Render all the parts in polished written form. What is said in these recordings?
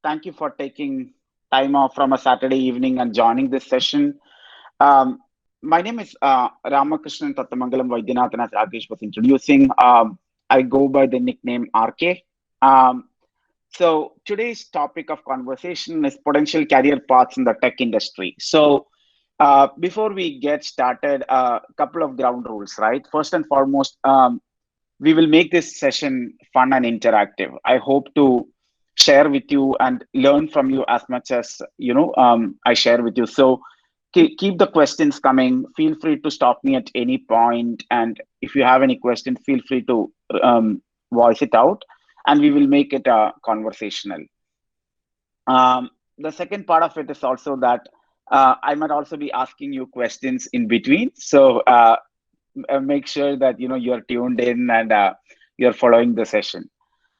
Thank you for taking time off from a Saturday evening and joining this session. Um, my name is Ramakrishnan Tattamangalam Vaidyanathan, as Rakesh was introducing. I go by the nickname RK. Um, so today's topic of conversation is potential career paths in the tech industry. Before we get started, a couple of ground rules, right? First and foremost, we will make this session fun and interactive. I hope to share with you and learn from you as much as I share with you. So keep the questions coming. Feel free to stop me at any point, and if you have any question, feel free to voice it out, and we will make it conversational. The second part of it is also that I might also be asking you questions in between. Make sure that you're tuned in and you're following the session.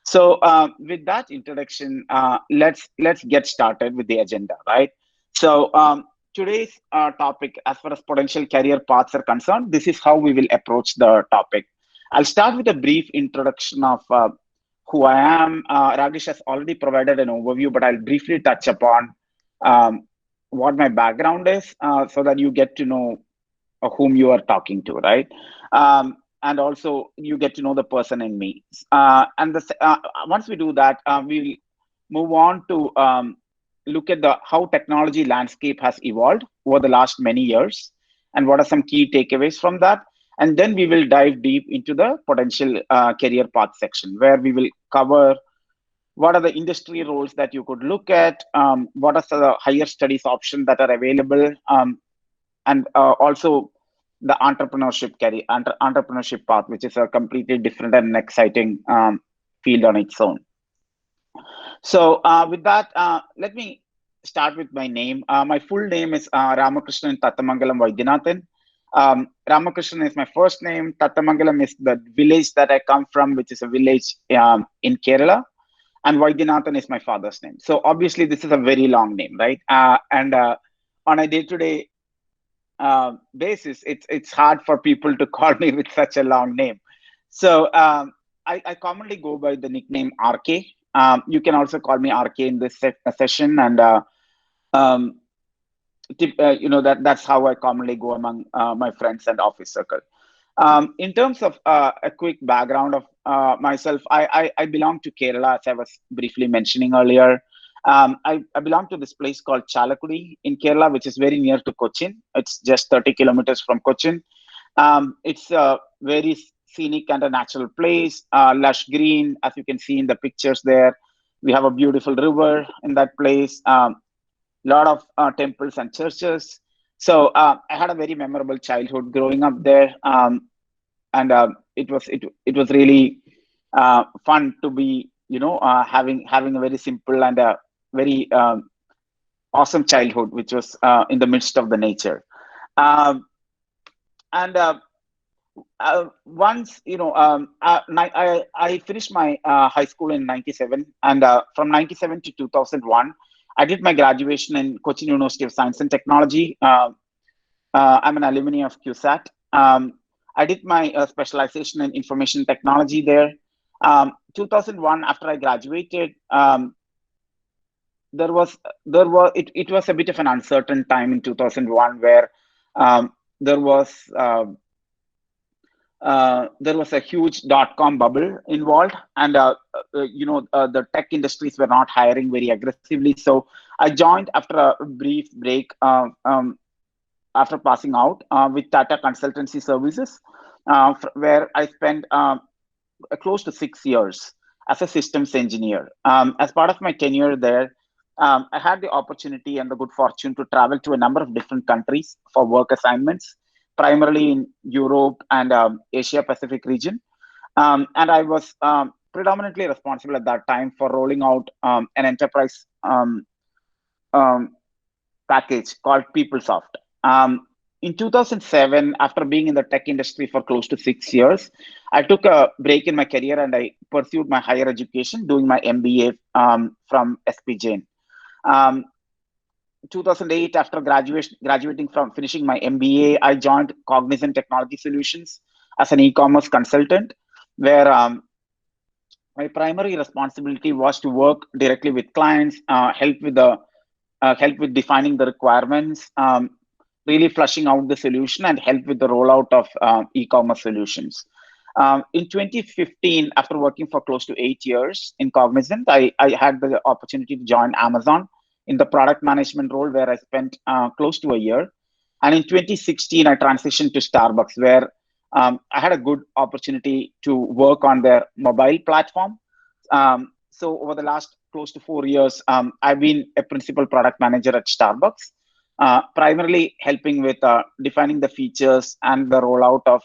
With that introduction, let's get started with the agenda, right? Today's topic, as far as potential career paths are concerned, this is how we will approach the topic. I'll start with a brief introduction of who I am. Ragesh has already provided an overview, but I'll briefly touch upon um, what my background is, so that you get to know whom you are talking to, right? And also you get to know the person in me. Once we do that, we'll move on to look at the how technology landscape has evolved over the last many years, and what are some key takeaways from that. And then we will dive deep into the potential career path section, where we will cover what are the industry roles that you could look at, what are the higher studies options that are available, and also the entrepreneurship path, which is a completely different and exciting field on its own. With that, let me start with my name. My full name is Ramakrishnan Tattamangalam Vaidyanathan. Ramakrishnan is my first name. Tattamangalam is the village that I come from, which is a village in Kerala. And Vaidyanathan is my father's name. So obviously, this is a very long name, right? And on a day-to-day basis, it's hard for people to call me with such a long name. I commonly go by the nickname RK. You can also call me RK in this session, and um, that's how I commonly go among my friends and office circle. In terms of a quick background of myself, I belong to Kerala, as I was briefly mentioning earlier. I belong to this place called Chalakudi in Kerala, which is very near to Cochin. It's just 30 kilometers from Cochin. It's a very scenic and a natural place, lush green, as you can see in the pictures there. We have a beautiful river in that place, lot of temples and churches. I had a very memorable childhood growing up there, and it was really fun to be having a very simple and a very awesome childhood, which was in the midst of the nature. Um, and Once I finished my high school in '97, and from '97 to 2001, I did my graduation in Cochin University of Science and Technology. I'm an alumni of CUSAT. I did my specialization in information technology there. 2001, after I graduated, it was a bit of an uncertain time in 2001, where um, there was there was a huge dot-com bubble involved, and the tech industries were not hiring very aggressively. So I joined after a brief break, after passing out, with Tata Consultancy Services, where I spent close to 6 years as a systems engineer. As part of my tenure there, I had the opportunity and the good fortune to travel to a number of different countries for work assignments, primarily in Europe and Asia Pacific region. And I was predominantly responsible at that time for rolling out an enterprise um, package called PeopleSoft. In 2007, after being in the tech industry for close to 6 years, I took a break in my career and I pursued my higher education, doing my MBA from SP Jain. Um, 2008, after graduating from finishing my MBA, I joined Cognizant Technology Solutions as an e-commerce consultant, where my primary responsibility was to work directly with clients, help with defining the requirements, really flushing out the solution, and help with the rollout of e-commerce solutions. In 2015, after working for close to 8 years in Cognizant, I had the opportunity to join Amazon in the product management role, where I spent close to a year. And in 2016, I transitioned to Starbucks, where I had a good opportunity to work on their mobile platform. So over the last close to 4 years, I've been a principal product manager at Starbucks, primarily helping with defining the features and the rollout of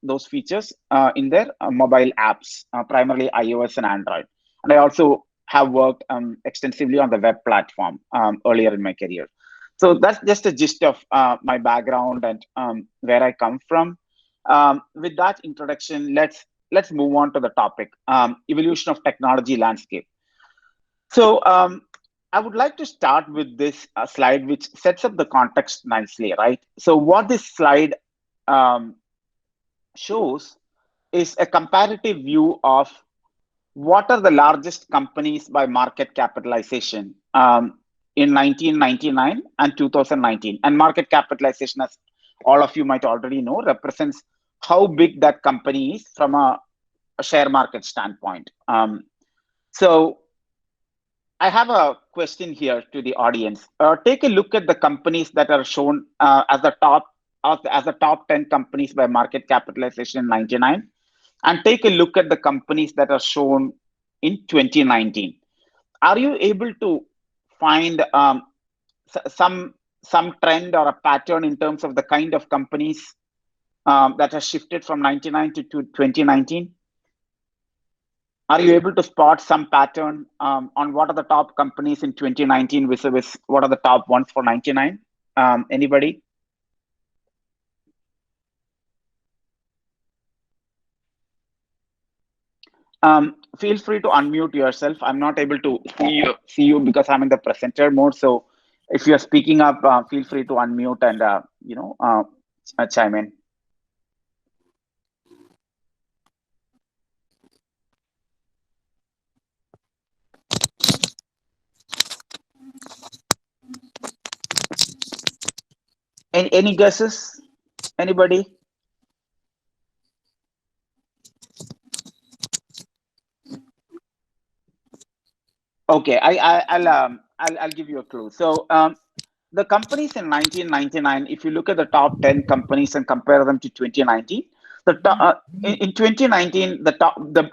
those features in their mobile apps, primarily iOS and Android. And I also have worked extensively on the web platform earlier in my career. So that's just a gist of my background and where I come from. With that introduction, let's move on to the topic, evolution of technology landscape. So I would like to start with this slide, which sets up the context nicely, right? So what this slide um, shows is a comparative view of what are the largest companies by market capitalization in 1999 and 2019. And market capitalization, as all of you might already know, represents how big that company is from a share market standpoint. So I have a question here to the audience. Take a look at the companies that are shown as the top 10 companies by market capitalization in 99, and take a look at the companies that are shown in 2019. Are you able to find some trend or a pattern in terms of the kind of companies that has shifted from 99 to 2019? Are you able to spot some pattern on what are the top companies in 2019 vis-a-vis what are the top ones for 99? Anybody? Feel free to unmute yourself. I'm not able to see you because I'm in the presenter mode. So if you're speaking up, feel free to unmute and chime in. Any guesses? Anybody? Okay, I'll give you a clue. So the companies in 1999, if you look at the top 10 companies and compare them to 2019, in 2019,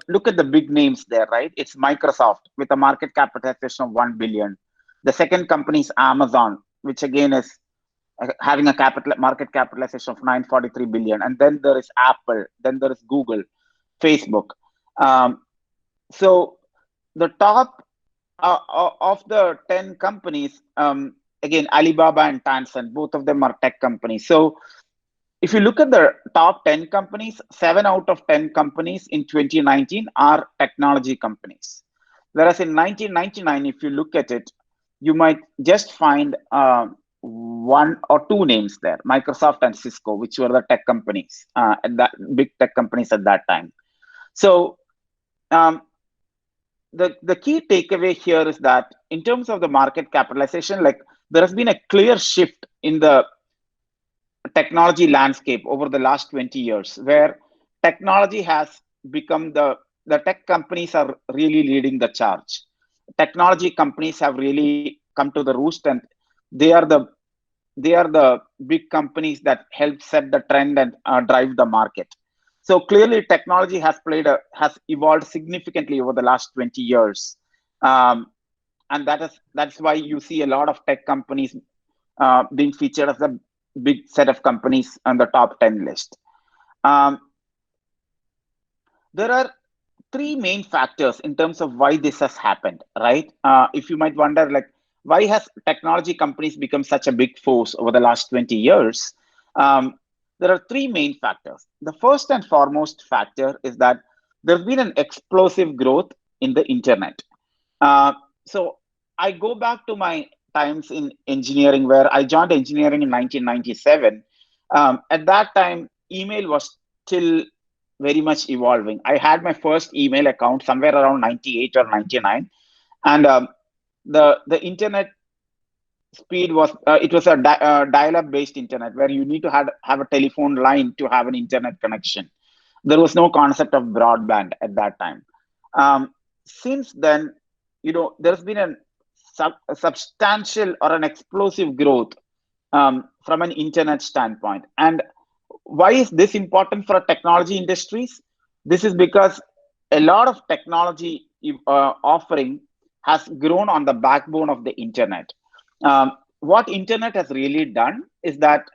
look at the big names there, right? It's Microsoft with a market capitalization of 1 billion. The second company is Amazon, which again is having a market capitalization of 943 billion. And then there is Apple, then there is Google, Facebook. So the top of the 10 companies, again, Alibaba and Tencent, both of them are tech companies. So if you look at the top 10 companies, 7 out of 10 companies in 2019 are technology companies. Whereas in 1999, if you look at it, you might just find one or two names there, Microsoft and Cisco, which were the tech companies, big tech companies at that time. So the key takeaway here is that in terms of the market capitalization, like there has been a clear shift in the technology landscape over the last 20 years, where technology has become the tech companies are really leading the charge. Technology companies have really come to the roost, and they are the big companies that help set the trend and drive the market. So clearly, technology has evolved significantly over the last 20 years, and that's why you see a lot of tech companies being featured as a big set of companies on the top 10 list. There are three main factors in terms of why this has happened, right? If you might wonder, like, why has technology companies become such a big force over the last 20 years? There are three main factors. The first and foremost factor is that there's been an explosive growth in the internet. So I go back to my times in engineering, where I joined engineering in 1997. At that time, email was still very much evolving. I had my first email account somewhere around 98 or 99, and the internet speed was it was a dial-up based internet where you need to have a telephone line to have an internet connection. There was no concept of broadband at that time. Since then, there's been a substantial or an explosive growth from an internet standpoint. And why is this important for technology industries? This is because a lot of technology offering has grown on the backbone of the internet. What internet has really done is that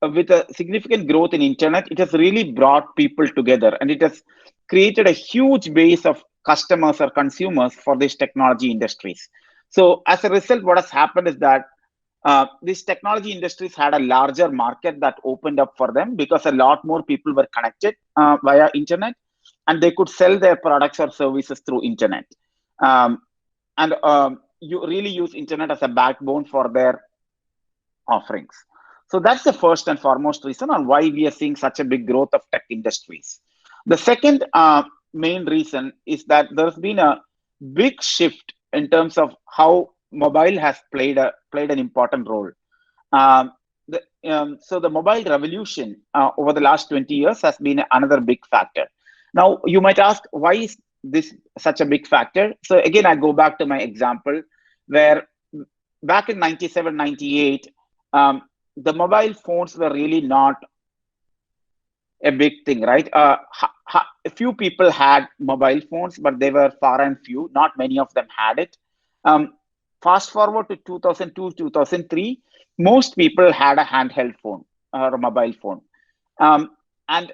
with a significant growth in internet, it has really brought people together, and it has created a huge base of customers or consumers for these technology industries. So as a result, what has happened is that these technology industries had a larger market that opened up for them because a lot more people were connected via internet, and they could sell their products or services through internet. And you really use internet as a backbone for their offerings. So that's the first and foremost reason on why we are seeing such a big growth of tech industries. The second main reason is that there's been a big shift in terms of how mobile has played an important role. So the mobile revolution over the last 20 years has been another big factor. Now you might ask, why is this such a big factor? So again, I go back to my example where back in 97, 98, the mobile phones were really not a big thing, right? A few people had mobile phones, but they were far and few. Not many of them had it. Fast forward to 2002, 2003, most people had a handheld phone or a mobile phone. And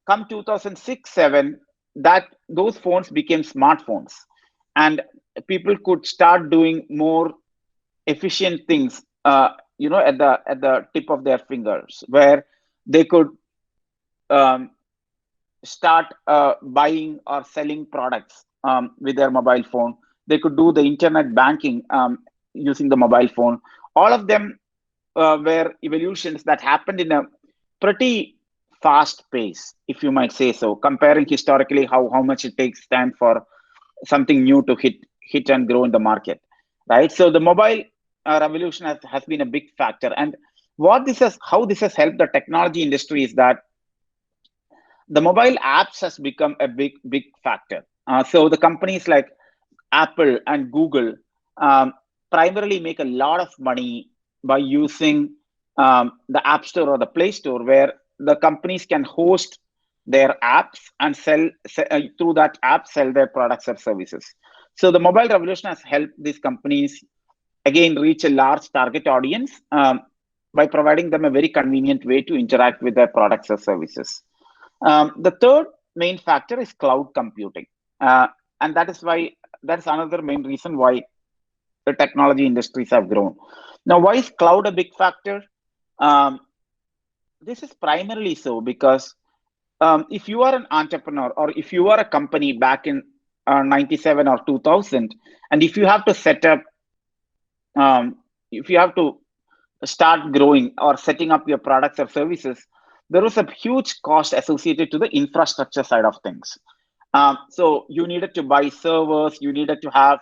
come 2006, 7, that those phones became smartphones, and people could start doing more efficient things, at the tip of their fingers, where they could um, start buying or selling products with their mobile phone. They could do the internet banking using the mobile phone. All of them were evolutions that happened in a pretty fast pace, if you might say so, comparing historically how much it takes time for something new to hit and grow in the market, right? So the mobile revolution has been a big factor. And how this has helped the technology industry is that the mobile apps has become a big factor. So the companies like Apple and Google um, primarily make a lot of money by using the App Store or the Play Store, where the companies can host their apps and through that app sell their products or services. So the mobile revolution has helped these companies again reach a large target audience by providing them a very convenient way to interact with their products or services. The third main factor is cloud computing, and that's another main reason why the technology industries have grown. Now, why is cloud a big factor? Um, this is primarily so because if you are an entrepreneur or if you are a company back in 97 or 2000, and um, if you have to start growing or setting up your products or services, there was a huge cost associated to the infrastructure side of things. So you needed to buy servers, you needed to have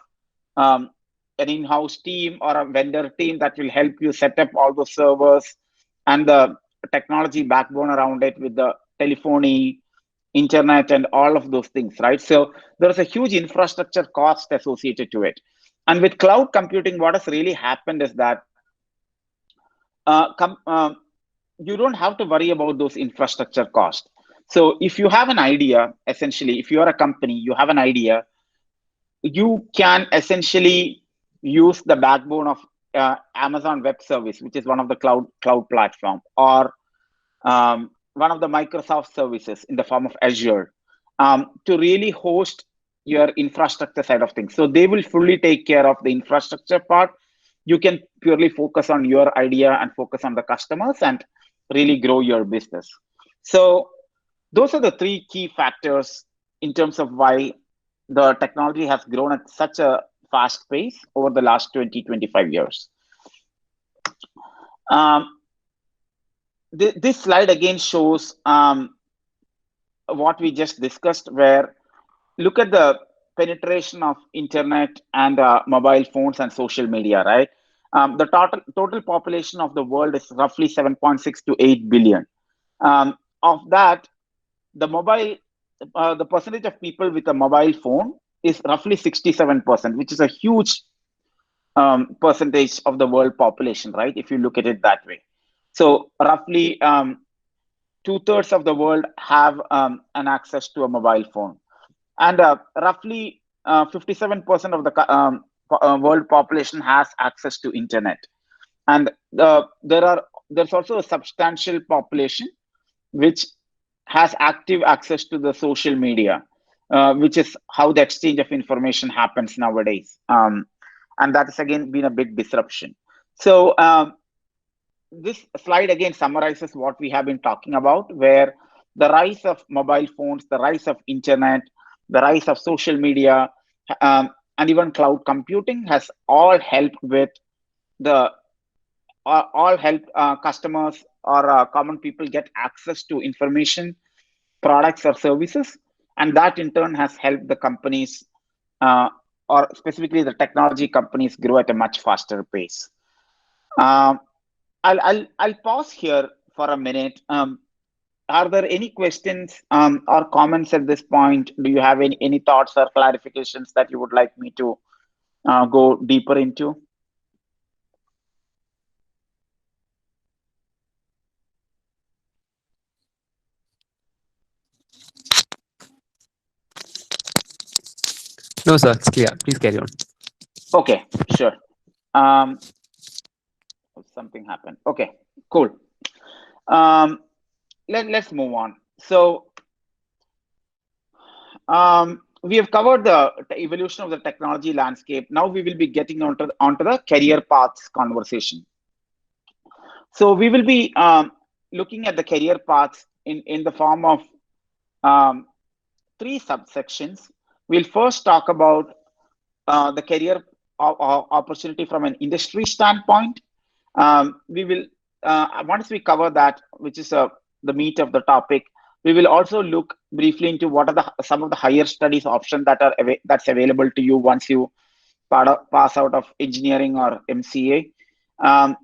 um, an in-house team or a vendor team that will help you set up all those servers and the technology backbone around it with the telephony, internet, and all of those things, right? So there's a huge infrastructure cost associated to it. And with cloud computing, what has really happened is that uh, com- um, you don't have to worry about those infrastructure costs. So if you have an idea, essentially, if you are a company, you have an idea, you can essentially use the backbone of Amazon Web Service, which is one of the cloud platform, or one of the Microsoft services in the form of Azure, to really host your infrastructure side of things. So they will fully take care of the infrastructure part. You can purely focus on your idea and focus on the customers and really grow your business. So those are the three key factors in terms of why the technology has grown at such a fast pace over the last 20-25 years. Um, this slide again shows what we just discussed, where look at the penetration of internet and mobile phones and social media, right? The total population of the world is roughly 7.6 to 8 billion. Of that, the percentage of people with a mobile phone is roughly 67%, which is a huge percentage of the world population, right? If you look at it that way. So roughly two-thirds of the world have an access to a mobile phone, and roughly 57% of the world population has access to internet. And there's also a substantial population which has active access to the social media, which is how the exchange of information happens nowadays. And that has again been a big disruption. So this slide again summarizes what we have been talking about, where the rise of mobile phones, the rise of internet, the rise of social media, and even cloud computing has all helped with the all help customers or common people get access to information, products, or services, and that in turn has helped the companies, uh, or specifically the technology companies, grow at a much faster pace. Um, I'll pause here for a minute. Are there any questions or comments at this point? Do you have any thoughts or clarifications that you would like me to go deeper into? No, sir, it's clear. Please carry on. Okay, sure. Um, Something happened. Okay, cool. Um, let's move on. So we have covered the evolution of the technology landscape. Now we will be getting onto the career paths conversation. So we will be looking at the career paths in the form of um, three subsections. We'll first talk about the career opportunity from an industry standpoint. We will once we cover that, which is the meat of the topic, we will also look briefly into what are some of the higher studies options that's available to you once you pass out of engineering or MCA. Um,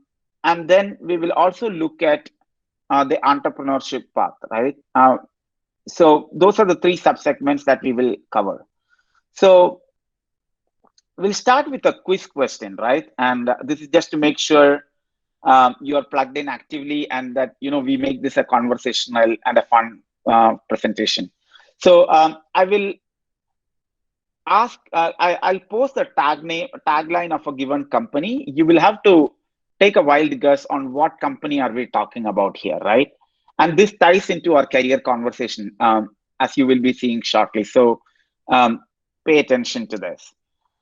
and then we will also look at the entrepreneurship path, right? So those are the three subsegments that we will cover. So we'll start with a quiz question, right? And this is just to make sure you are plugged in actively, and that we make this a conversational and a fun presentation. So I will ask. I'll post the tagline of a given company. You will have to take a wild guess on what company are we talking about here, right? And this ties into our career conversation, as you will be seeing shortly. So um, pay attention to this.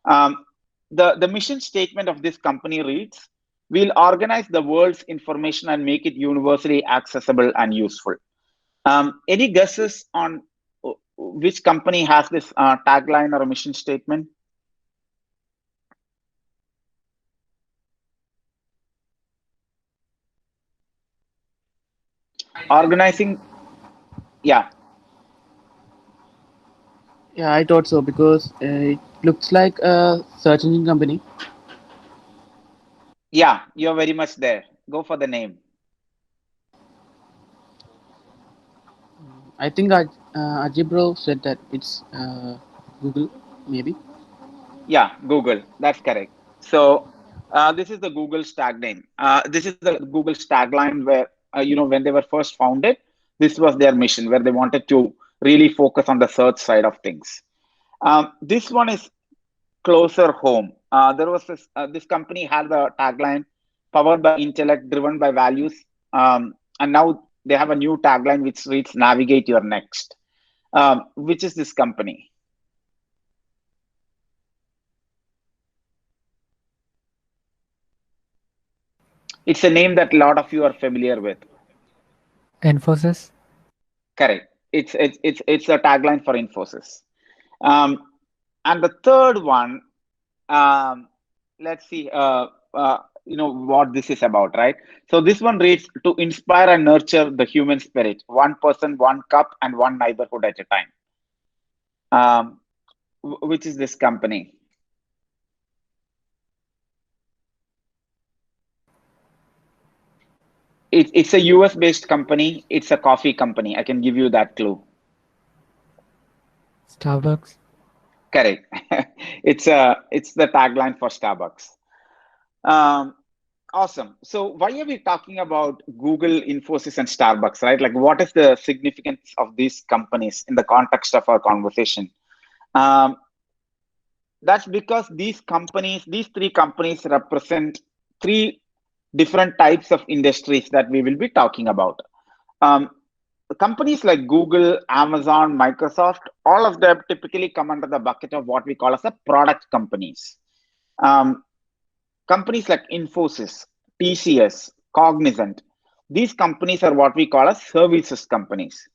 Um, the mission statement of this company reads: "We'll organize the world's information and make it universally accessible and useful." Any guesses on which company has this tagline or a mission statement? Organizing, yeah, Yeah, I thought so because it looks like a search engine company. yeah, you're very much there. Go for the name. I think Ajibro said that it's Google, maybe. Yeah, Google. That's correct. So this is the Google's tagline. This is the Google's tagline where when they were first founded, this was their mission, where they wanted to really focus on the search side of things. This one is closer home. There was this company had the tagline "Powered by intellect, driven by values," and now they have a new tagline which reads "Navigate your next." Which is this company? It's a name that a lot of you are familiar with. Infosys. Correct. It's a tagline for Infosys. And the third one, um, let's see. what this is about, right? So this one reads, to inspire and nurture the human spirit, one person, one cup, and one neighborhood at a time. Which is this company? It's a US based company. It's a coffee company. I can give you that clue. Starbucks. Correct. It's the tagline for Starbucks. Awesome. So why are we talking about Google, Infosys, and Starbucks, right? Like, what is the significance of these companies in the context of our conversation? Um, that's because these three companies represent three different types of industries that we will be talking about. Um, Companies like Google, Amazon, Microsoft, all of them typically come under the bucket of what we call as a product companies. Um, Companies like Infosys, TCS, Cognizant, these companies are what we call as services companies.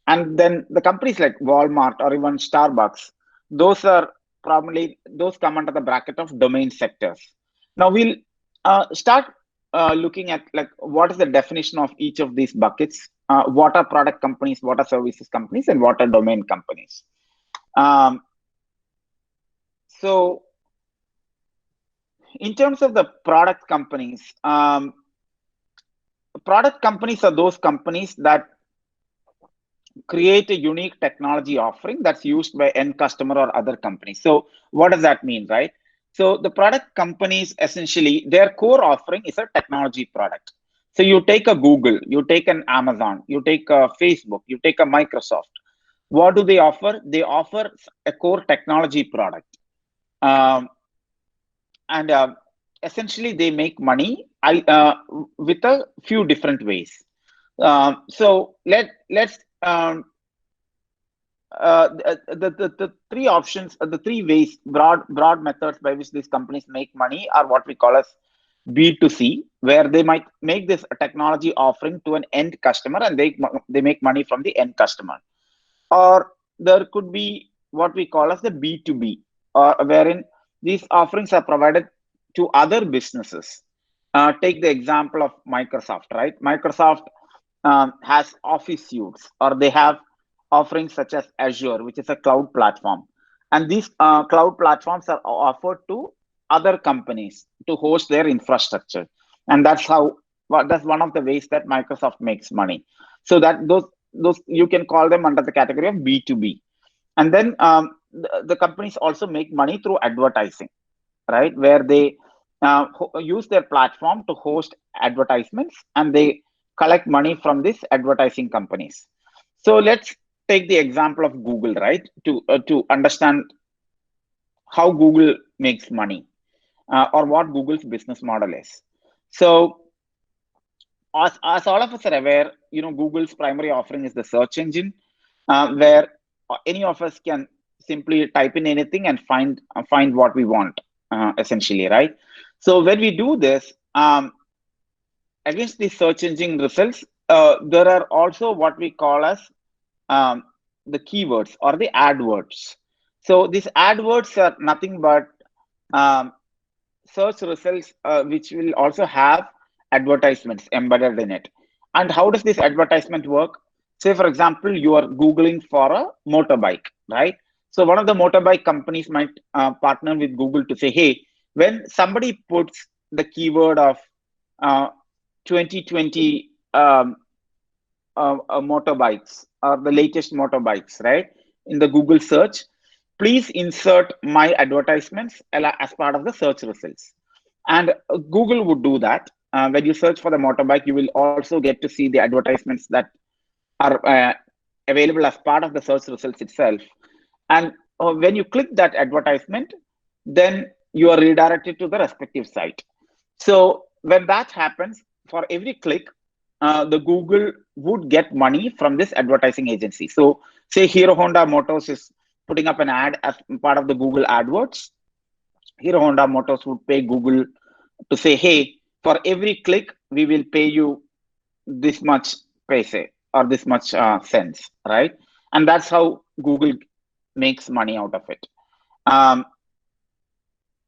And then the companies like Walmart or even Starbucks, those come under the bracket of domain sectors. Now we'll start looking at like what is the definition of each of these buckets. What are product companies? What are services companies? And what are domain companies? Um, so in terms of the product companies, product companies are those companies that create a unique technology offering that's used by end customer or other companies. So what does that mean, right? So the product companies, essentially their core offering is a technology product. So you take a Google, you take an Amazon, you take a Facebook, you take a Microsoft. What do they offer? They offer a core technology product. Um, and essentially they make money with a few different ways. So let's the three options, the three ways, broad methods by which these companies make money are what we call as B2C, where they might make this technology offering to an end customer and they make money from the end customer. Or there could be what we call as the B2B, wherein these offerings are provided to other businesses. Take the example of Microsoft, right? Microsoft has Office suites, or they have offerings such as Azure, which is a cloud platform. And these cloud platforms are offered to other companies to host their infrastructure. And that's one of the ways that Microsoft makes money. So that those you can call them under the category of B2B. And then the companies also make money through advertising, right? Where they use their platform to host advertisements and they collect money from these advertising companies. So let's take the example of Google, right? To understand how Google makes money or what Google's business model is. So as all of us are aware, Google's primary offering is the search engine, where any of us can simply type in anything and find what we want, essentially, right? So when we do this, against the search engine results, there are also what we call as um, the keywords or the AdWords. So these AdWords are nothing but um, search results which will also have advertisements embedded in it. And how does this advertisement work? Say, for example, you are Googling for a motorbike, right? So one of the motorbike companies might partner with Google to say, hey, when somebody puts the keyword of uh, 2020 motorbikes or the latest motorbikes, right, in the Google search, please insert my advertisements as part of the search results. And Google would do that. When you search for the motorbike, you will also get to see the advertisements that are available as part of the search results itself. And when you click that advertisement, then you are redirected to the respective site. So when that happens, for every click, the Google would get money from this advertising agency. So say Hero Honda Motors is putting up an ad as part of the Google AdWords. Hero Honda Motors would pay Google to say, hey, for every click, we will pay you this much paise or this much cents, right? And that's how Google makes money out of it.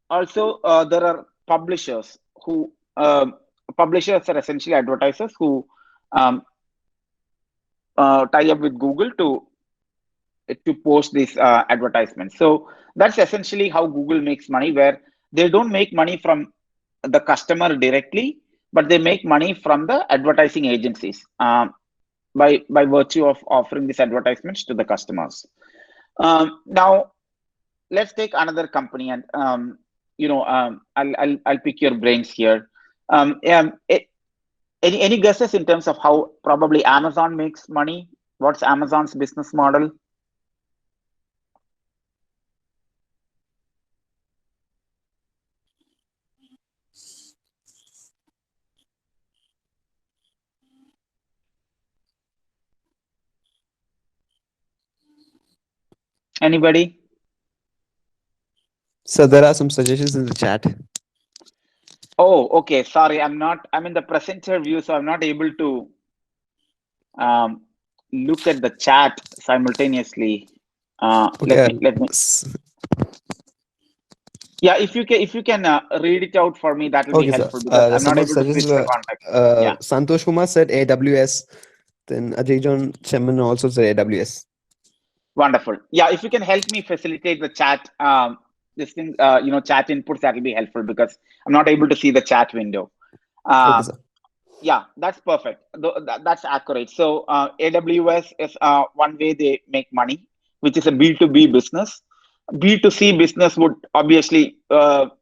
Also, there are publishers who publishers are essentially advertisers who um, tie up with Google to post these advertisements. So that's essentially how Google makes money, where they don't make money from the customer directly, but they make money from the advertising agencies by virtue of offering these advertisements to the customers. Now, let's take another company, and I'll pick your brains here. Any guesses in terms of how probably Amazon makes money? What's Amazon's business model? Anybody? So there are some suggestions in the chat. Oh, okay. Sorry, I'm in the presenter view, so I'm not able to look at the chat simultaneously. Okay. Let me. Yeah, if you can read it out for me, that will be Okay, sir. helpful, because I'm not Someone able to switch suggests the context. Yeah. Santosh Kumar said AWS. Then Ajay John Cheman also said AWS. Wonderful. Yeah, if you can help me facilitate the chat, this thing, chat inputs, that will be helpful, because I'm not able to see the chat window. Okay, sir. Yeah, that's perfect. That's accurate. So AWS is one way they make money, which is a B2B business. B2C business would obviously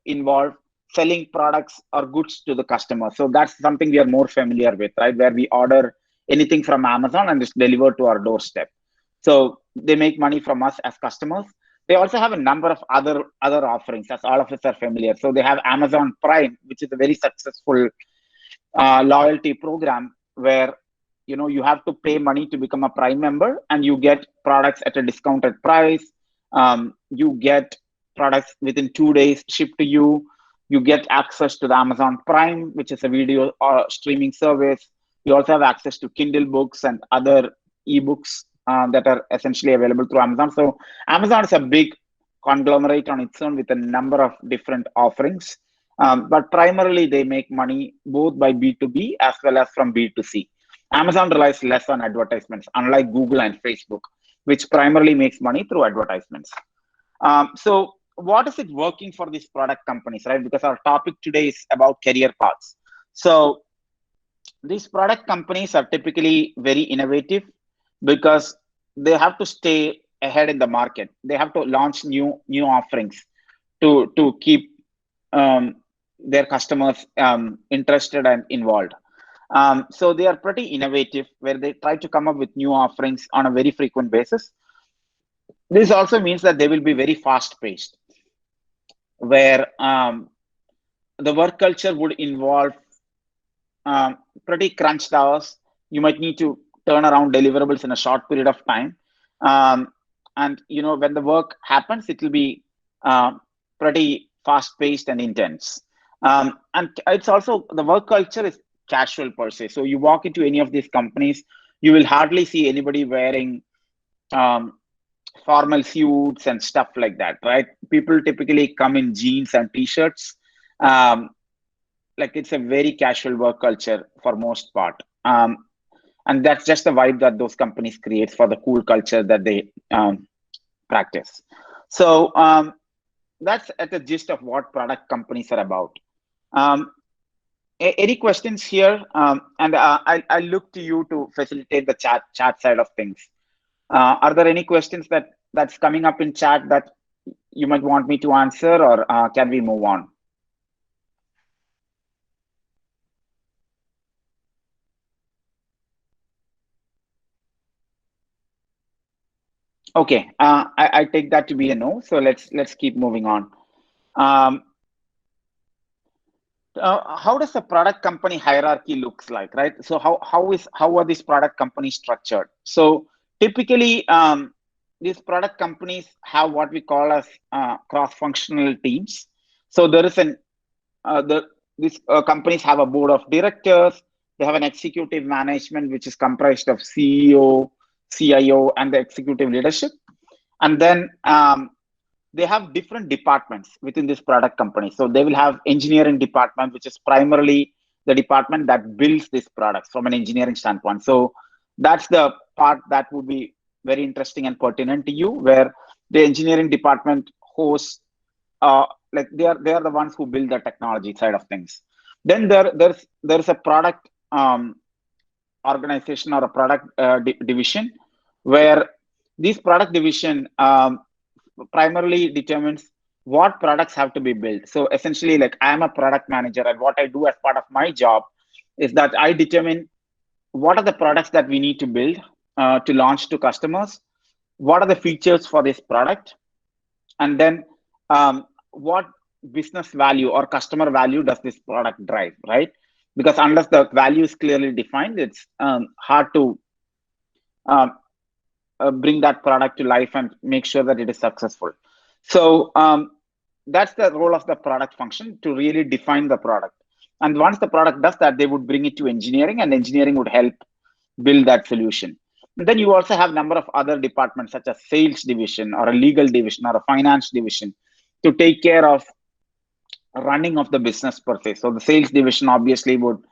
involve selling products or goods to the customer. So that's something we are more familiar with, right? Where we order anything from Amazon and it's delivered to our doorstep. So they make money from us as customers. They also have a number of other offerings, as all of us are familiar. So they have Amazon Prime, which is a very successful loyalty program, where you have to pay money to become a Prime member, and you get products at a discounted price. You get products within 2 days shipped to you. You get access to the Amazon Prime, which is a video streaming service. You also have access to Kindle books and other ebooks that are essentially available through Amazon. So Amazon is a big conglomerate on its own with a number of different offerings. But primarily, they make money both by B2B as well as from B2C. Amazon relies less on advertisements, unlike Google and Facebook, which primarily makes money through advertisements. So what is it working for these product companies, right? Because our topic today is about career paths. So these product companies are typically very innovative, because they have to stay ahead in the market. They have to launch new offerings to keep their customers interested and involved. So they are pretty innovative, where they try to come up with new offerings on a very frequent basis. This also means that they will be very fast paced, where the work culture would involve pretty crunched hours. You might need to turn around deliverables in a short period of time. And when the work happens, it will be pretty fast paced and intense. And it's also, the work culture is casual per se. So you walk into any of these companies, you will hardly see anybody wearing formal suits and stuff like that, right? People typically come in jeans and t-shirts. Like, it's a very casual work culture for most part. And that's just the vibe that those companies create for the cool culture that they practice. So that's at the gist of what product companies are about. Any questions here? And I'll look to you to facilitate the chat side of things. Are there any questions that's coming up in chat that you might want me to answer, or can we move on? Okay, I take that to be a no. So let's keep moving on. How does the product company hierarchy looks like, right? So how are these product companies structured? So typically, these product companies have what we call as cross-functional teams. So there is these companies have a board of directors. They have an executive management, which is comprised of CEO, CIO, and the executive leadership. And then they have different departments within this product company. So they will have engineering department, which is primarily the department that builds these products from an engineering standpoint. So that's the part that would be very interesting and pertinent to you, where the engineering department hosts, like they are the ones who build the technology side of things. Then there's a product organization or a product division, where this product division primarily determines what products have to be built. So essentially, like I am a product manager, and what I do as part of my job is that I determine what are the products that we need to build to launch to customers, what are the features for this product, and then what business value or customer value does this product drive, right? Because unless the value is clearly defined, it's hard to bring that product to life and make sure that it is successful. So that's the role of the product function, to really define the product. And once the product does that, they would bring it to engineering, and engineering would help build that solution. And then you also have a number of other departments, such as sales division or a legal division or a finance division, to take care of running of the business per se. So the sales division obviously would,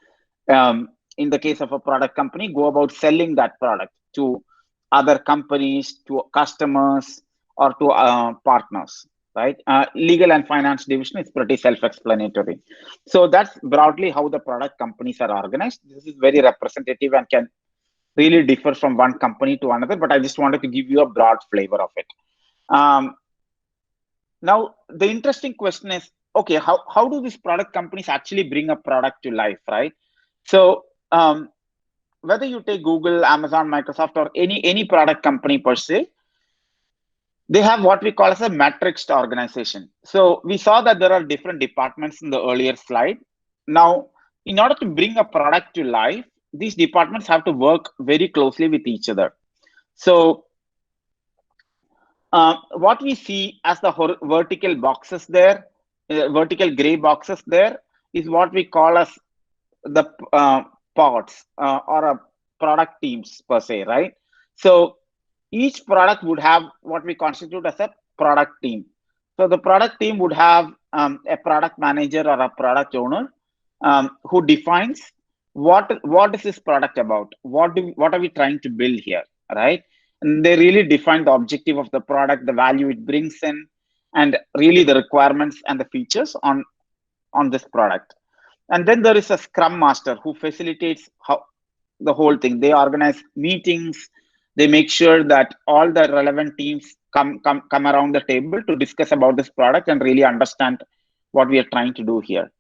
in the case of a product company, go about selling that product to other companies, to customers, or to partners, right? Legal and finance division is pretty self-explanatory. So that's broadly how the product companies are organized. This is very representative and can really differ from one company to another, but I just wanted to give you a broad flavor of it. Now, the interesting question is, okay, how do these product companies actually bring a product to life, right? So whether you take Google, Amazon, Microsoft, or any product company per se, they have what we call as a matrixed organization. So we saw that there are different departments in the earlier slide. Now, in order to bring a product to life, these departments have to work very closely with each other. So what we see as the vertical boxes there, vertical gray boxes there, is what we call as the pods or a product teams per se, right? So each product would have what we constitute as a product team. So the product team would have a product manager or a product owner who defines what is this product about, what are we trying to build here, right? And they really define the objective of the product, the value it brings in, and really the requirements and the features on this product. And then there is a scrum master who facilitates the whole thing. They organize meetings. They make sure that all the relevant teams come around the table to discuss about this product and really understand what we are trying to do here.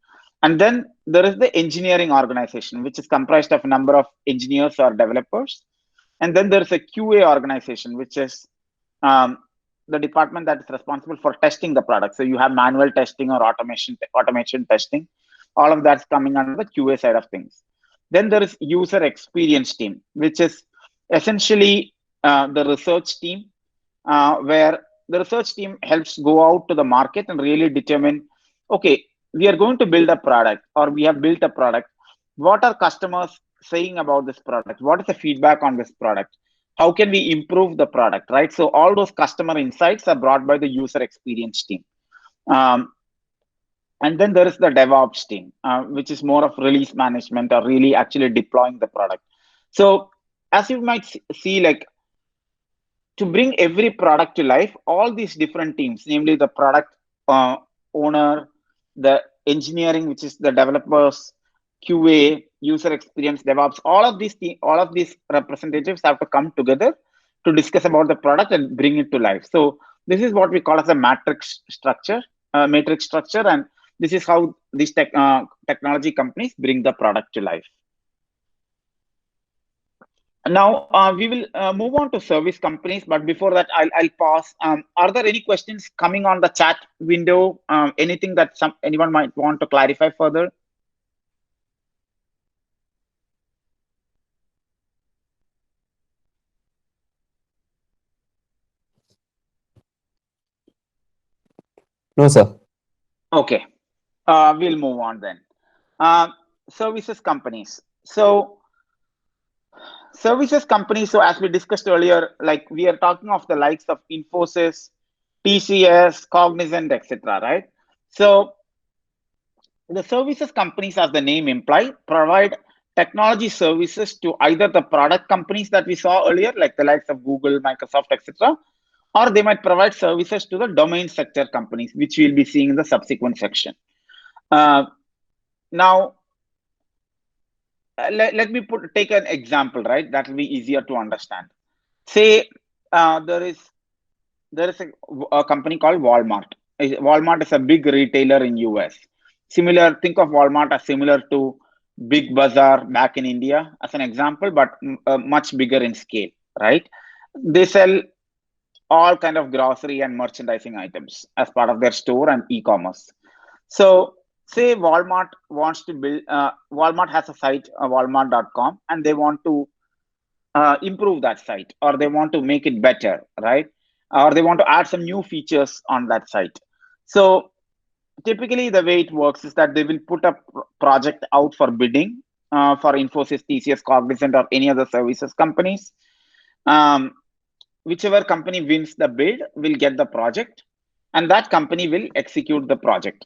And then there is the engineering organization, which is comprised of a number of engineers or developers. And then there's a QA organization, which is the department that is responsible for testing the product. So you have manual testing or automation testing. All of that's coming under the QA side of things. Then there is user experience team, which is essentially the research team, where the research team helps go out to the market and really determine, okay, we are going to build a product, or we have built a product. What are customers saying about this product? What is the feedback on this product? How can we improve the product, right? So all those customer insights are brought by the user experience team. And then there is the DevOps team, which is more of release management or really actually deploying the product. So as you might see, like, to bring every product to life, all these different teams, namely the product owner, the engineering, which is the developers, QA, user experience, DevOps, all of these representatives have to come together to discuss about the product and bring it to life. So this is what we call as a matrix structure, and this is how these technology companies bring the product to life. Now we will move on to service companies, but before that, I'll pause. Are there any questions coming on the chat window? Anything that anyone might want to clarify further? No, sir. Okay, we'll move on then. Services companies. So services companies, so as we discussed earlier, like we are talking of the likes of Infosys, TCS, Cognizant, etc. Right? So the services companies, as the name implies, provide technology services to either the product companies that we saw earlier, like the likes of Google, Microsoft, etc., or they might provide services to the domain sector companies, which we'll be seeing in the subsequent section. Now, let me take an example, right? That will be easier to understand. Say there is a company called Walmart. Walmart is a big retailer in US. Similar, think of Walmart as similar to Big Bazaar back in India as an example, but much bigger in scale, right? They sell all kind of grocery and merchandising items as part of their store and e-commerce. So say Walmart wants to build, Walmart has a site, walmart.com, and they want to improve that site, or they want to make it better, right? Or they want to add some new features on that site. So typically the way it works is that they will put a project out for bidding for Infosys, TCS, Cognizant, or any other services companies. Whichever company wins the bid will get the project, and that company will execute the project.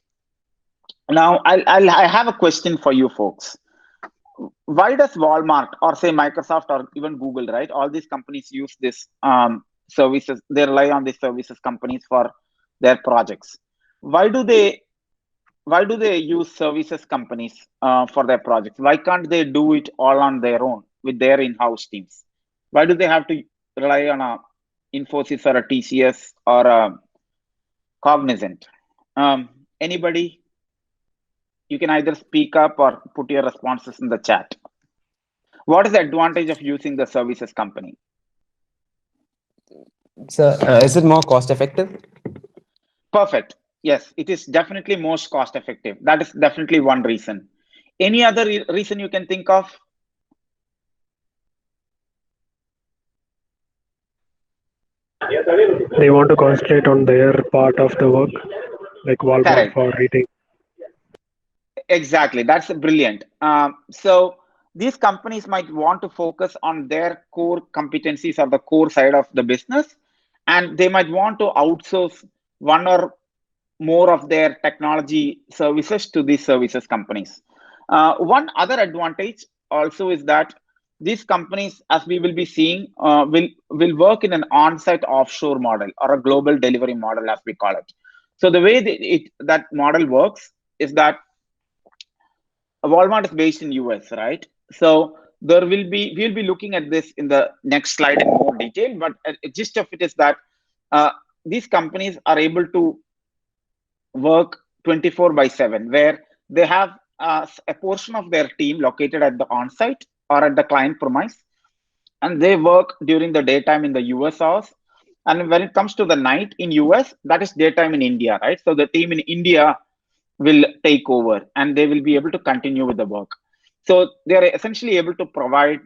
Now, I have a question for you folks. Why does Walmart or say Microsoft or even Google, right? All these companies use this services. They rely on these services companies for their projects. Why do they use services companies for their projects? Why can't they do it all on their own with their in-house teams? Why do they have to rely on a Infosys or a TCS or a Cognizant? Anybody? You can either speak up or put your responses in the chat. What is the advantage of using the services company? So, is it more cost effective? Perfect. Yes, it is definitely most cost effective. That is definitely one reason. Any other reason you can think of? They want to concentrate on their part of the work, like Walmart Correct. for retail. Exactly. That's brilliant. So these companies might want to focus on their core competencies or the core side of the business, and they might want to outsource one or more of their technology services to these services companies. One other advantage also is that these companies, as we will be seeing, will work in an on-site offshore model or a global delivery model, as we call it. So the way that model works is that Walmart is based in US, right? So we'll be looking at this in the next slide in more detail, but a gist of it is that these companies are able to work 24/7, where they have a portion of their team located at the on-site or at the client premise, and they work during the daytime in the US hours. And when it comes to the night in US, that is daytime in India, right? So the team in India will take over and they will be able to continue with the work. So they are essentially able to provide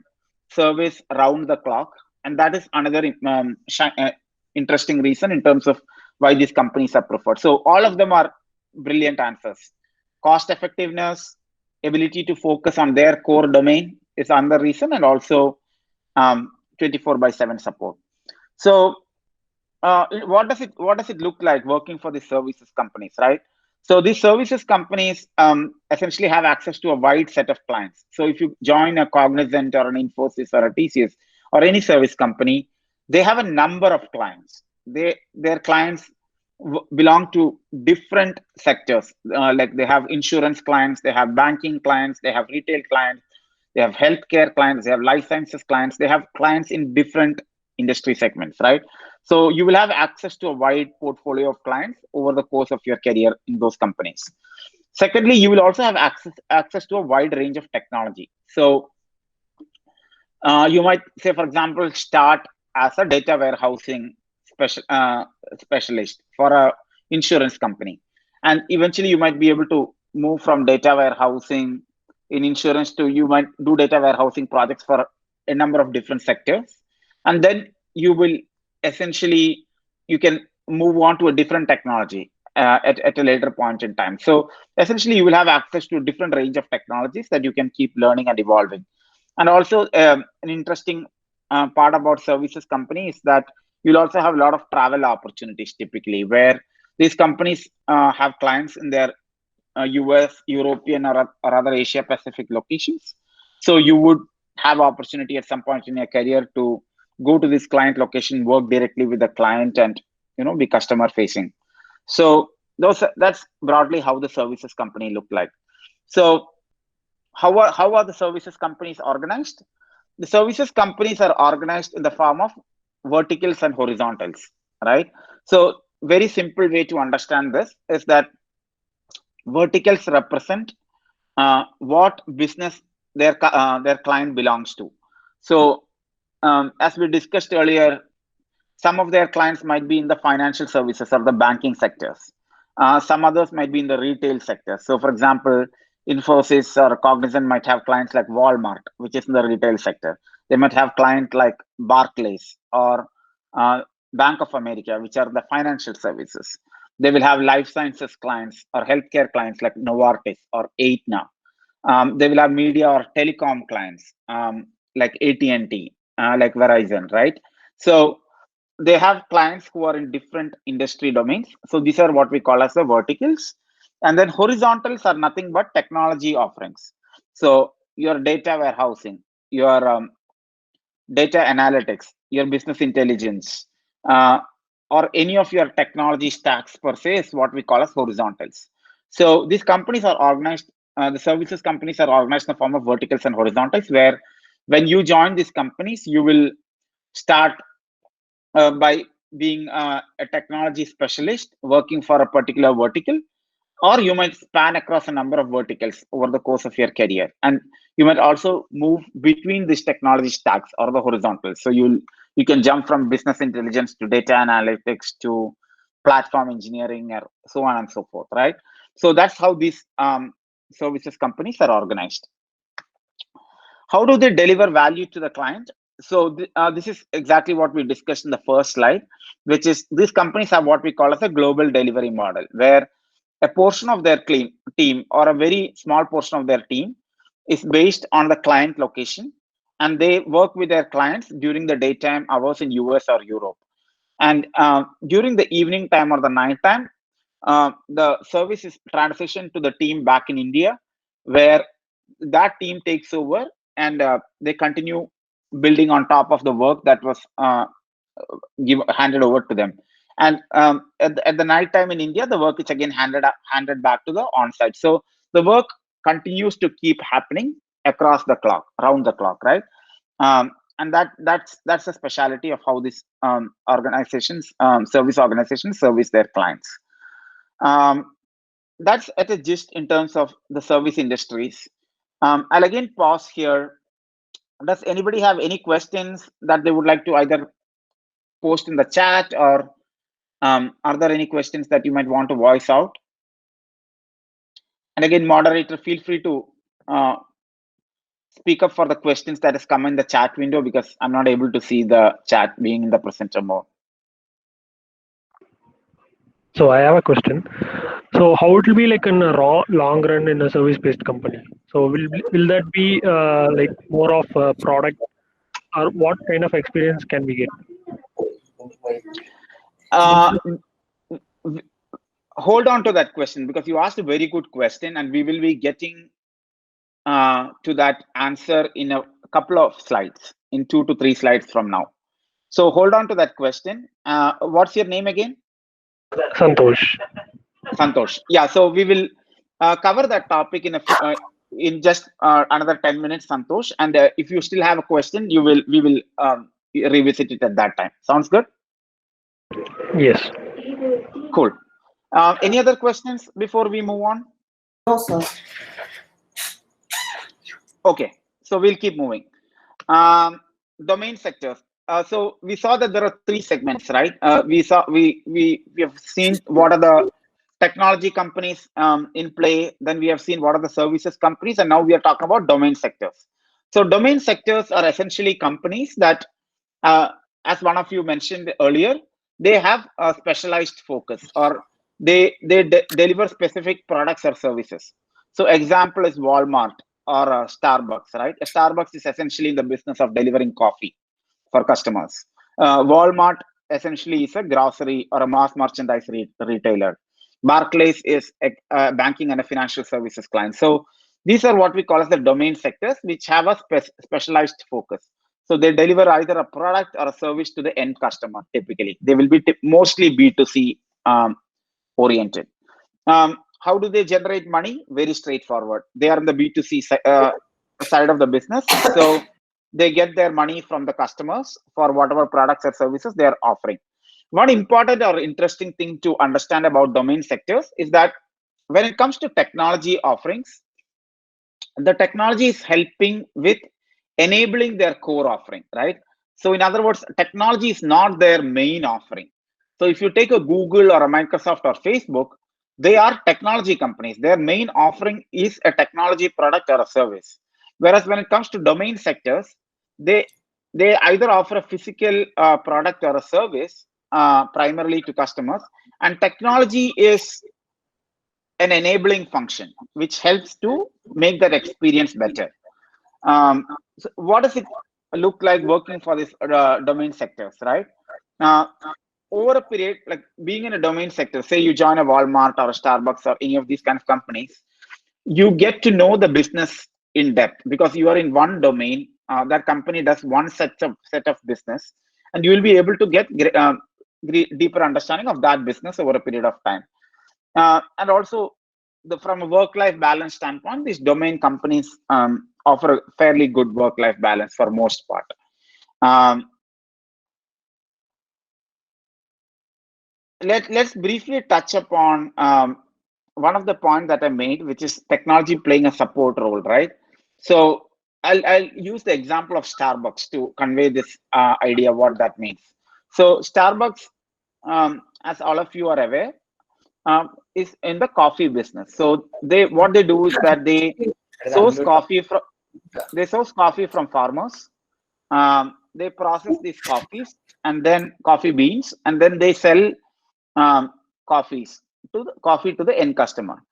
service around the clock. And that is another interesting reason in terms of why these companies are preferred. So all of them are brilliant answers. Cost effectiveness, ability to focus on their core domain is another reason, and also 24/7 support. So what does it look like working for the services companies, right? So these services companies essentially have access to a wide set of clients. So if you join a Cognizant or an Infosys or a TCS or any service company, they have a number of clients. Their clients belong to different sectors. Like they have insurance clients, they have banking clients, they have retail clients, they have healthcare clients, they have life sciences clients, they have clients in different industry segments, right? So you will have access to a wide portfolio of clients over the course of your career in those companies. Secondly, you will also have access to a wide range of technology. So you might say, for example, start as a data warehousing specialist for a insurance company, and eventually you might be able to move from data warehousing in insurance to you might do data warehousing projects for a number of different sectors, and then you will essentially you can move on to a different technology at a later point in time. So essentially you will have access to a different range of technologies that you can keep learning and evolving. And also an interesting part about services company is that You'll also have a lot of travel opportunities typically, where these companies have clients in their US, European, or other Asia Pacific locations. So you would have opportunity at some point in your career to go to this client location, work directly with the client, and be customer facing. So that's broadly how the services company look like. So how are the services companies organized? The services companies are organized in the form of verticals and horizontals, right? So very simple way to understand this is that verticals represent what business their client belongs to. So as we discussed earlier, some of their clients might be in the financial services or the banking sectors. Some others might be in the retail sector. So for example, Infosys or Cognizant might have clients like Walmart, which is in the retail sector. They might have clients like Barclays or Bank of America, which are the financial services. They will have life sciences clients or healthcare clients like Novartis or Aetna. They will have media or telecom clients like AT&T, like Verizon, right? So they have clients who are in different industry domains. So these are what we call as the verticals. And then horizontals are nothing but technology offerings. So your data warehousing, your data analytics, your business intelligence, or any of your technology stacks per se is what we call as horizontals. So these companies are organized, the services companies are organized in the form of verticals and horizontals, where when you join these companies, you will start by being a technology specialist working for a particular vertical, or you might span across a number of verticals over the course of your career, and you might also move between these technology stacks or the horizontals. So you can jump from business intelligence to data analytics to platform engineering, or so on and so forth, right? So that's how these services companies are organized. How do they deliver value to the client? So this is exactly what we discussed in the first slide, which is these companies have what we call as a global delivery model, where a portion of their team or a very small portion of their team is based on the client location, and they work with their clients during the daytime hours in US or Europe. And during the evening time or the night time, the service is transitioned to the team back in India, where that team takes over and they continue building on top of the work that was handed over to them. And at the night time in India, the work is again handed back to the on-site. So the work continues to keep happening across the clock, around the clock, right? And that's the specialty of how these service organizations service their clients. That's at a gist in terms of the service industries. I'll again pause here. Does anybody have any questions that they would like to either post in the chat, or are there any questions that you might want to voice out? And again, moderator, feel free to speak up for the questions that has come in the chat window, because I'm not able to see the chat being in the presenter mode. So I have a question. So how it will be like in a long run in a service-based company? So will that be like more of a product, or what kind of experience can we get? Hold on to that question, because you asked a very good question, and we will be getting to that answer in a couple of slides, in 2 to 3 slides from now. So hold on to that question. What's your name again? Santosh. Santosh. Yeah, so we will cover that topic in just another 10 minutes, Santosh. And if you still have a question, we will revisit it at that time. Sounds good? Yes. Cool. Any other questions before we move on? No, sir. Okay, so we'll keep moving. Domain sectors. So we saw that there are 3 segments, right? We have seen what are the technology companies in play. Then we have seen what are the services companies, and now we are talking about domain sectors. So domain sectors are essentially companies that, as one of you mentioned earlier, they have a specialized focus, or they deliver specific products or services. So example is Walmart or Starbucks, right? A Starbucks is essentially in the business of delivering coffee for customers. Walmart essentially is a grocery or a mass merchandise retailer. Barclays is a banking and a financial services client. So these are what we call as the domain sectors, which have a specialized focus. So they deliver either a product or a service to the end customer. Typically, they will be mostly B2C oriented. How do they generate money? Very straightforward. They are in the B2C side of the business. So they get their money from the customers for whatever products or services they are offering. One important or interesting thing to understand about domain sectors is that when it comes to technology offerings, the technology is helping with enabling their core offering, right? So in other words, technology is not their main offering. So if you take a Google or a Microsoft or Facebook, they are technology companies. Their main offering is a technology product or a service. Whereas when it comes to domain sectors, they either offer a physical product or a service primarily to customers, and technology is an enabling function which helps to make that experience better. So what does it look like working for this domain sectors, right? Over a period, like being in a domain sector, say you join a Walmart or a Starbucks or any of these kind of companies, you get to know the business in depth because you are in one domain. That company does one set of business, and you will be able to get deeper understanding of that business over a period of time. And also, from a work-life balance standpoint, these domain companies offer a fairly good work-life balance for most part. Let's briefly touch upon one of the points that I made, which is technology playing a support role, right? So I'll use the example of Starbucks to convey this idea what that means. So Starbucks, as all of you are aware, is in the coffee business. So what they do is that they source coffee from farmers. They process these coffees and then coffee beans, and then they sell coffee to the end customer.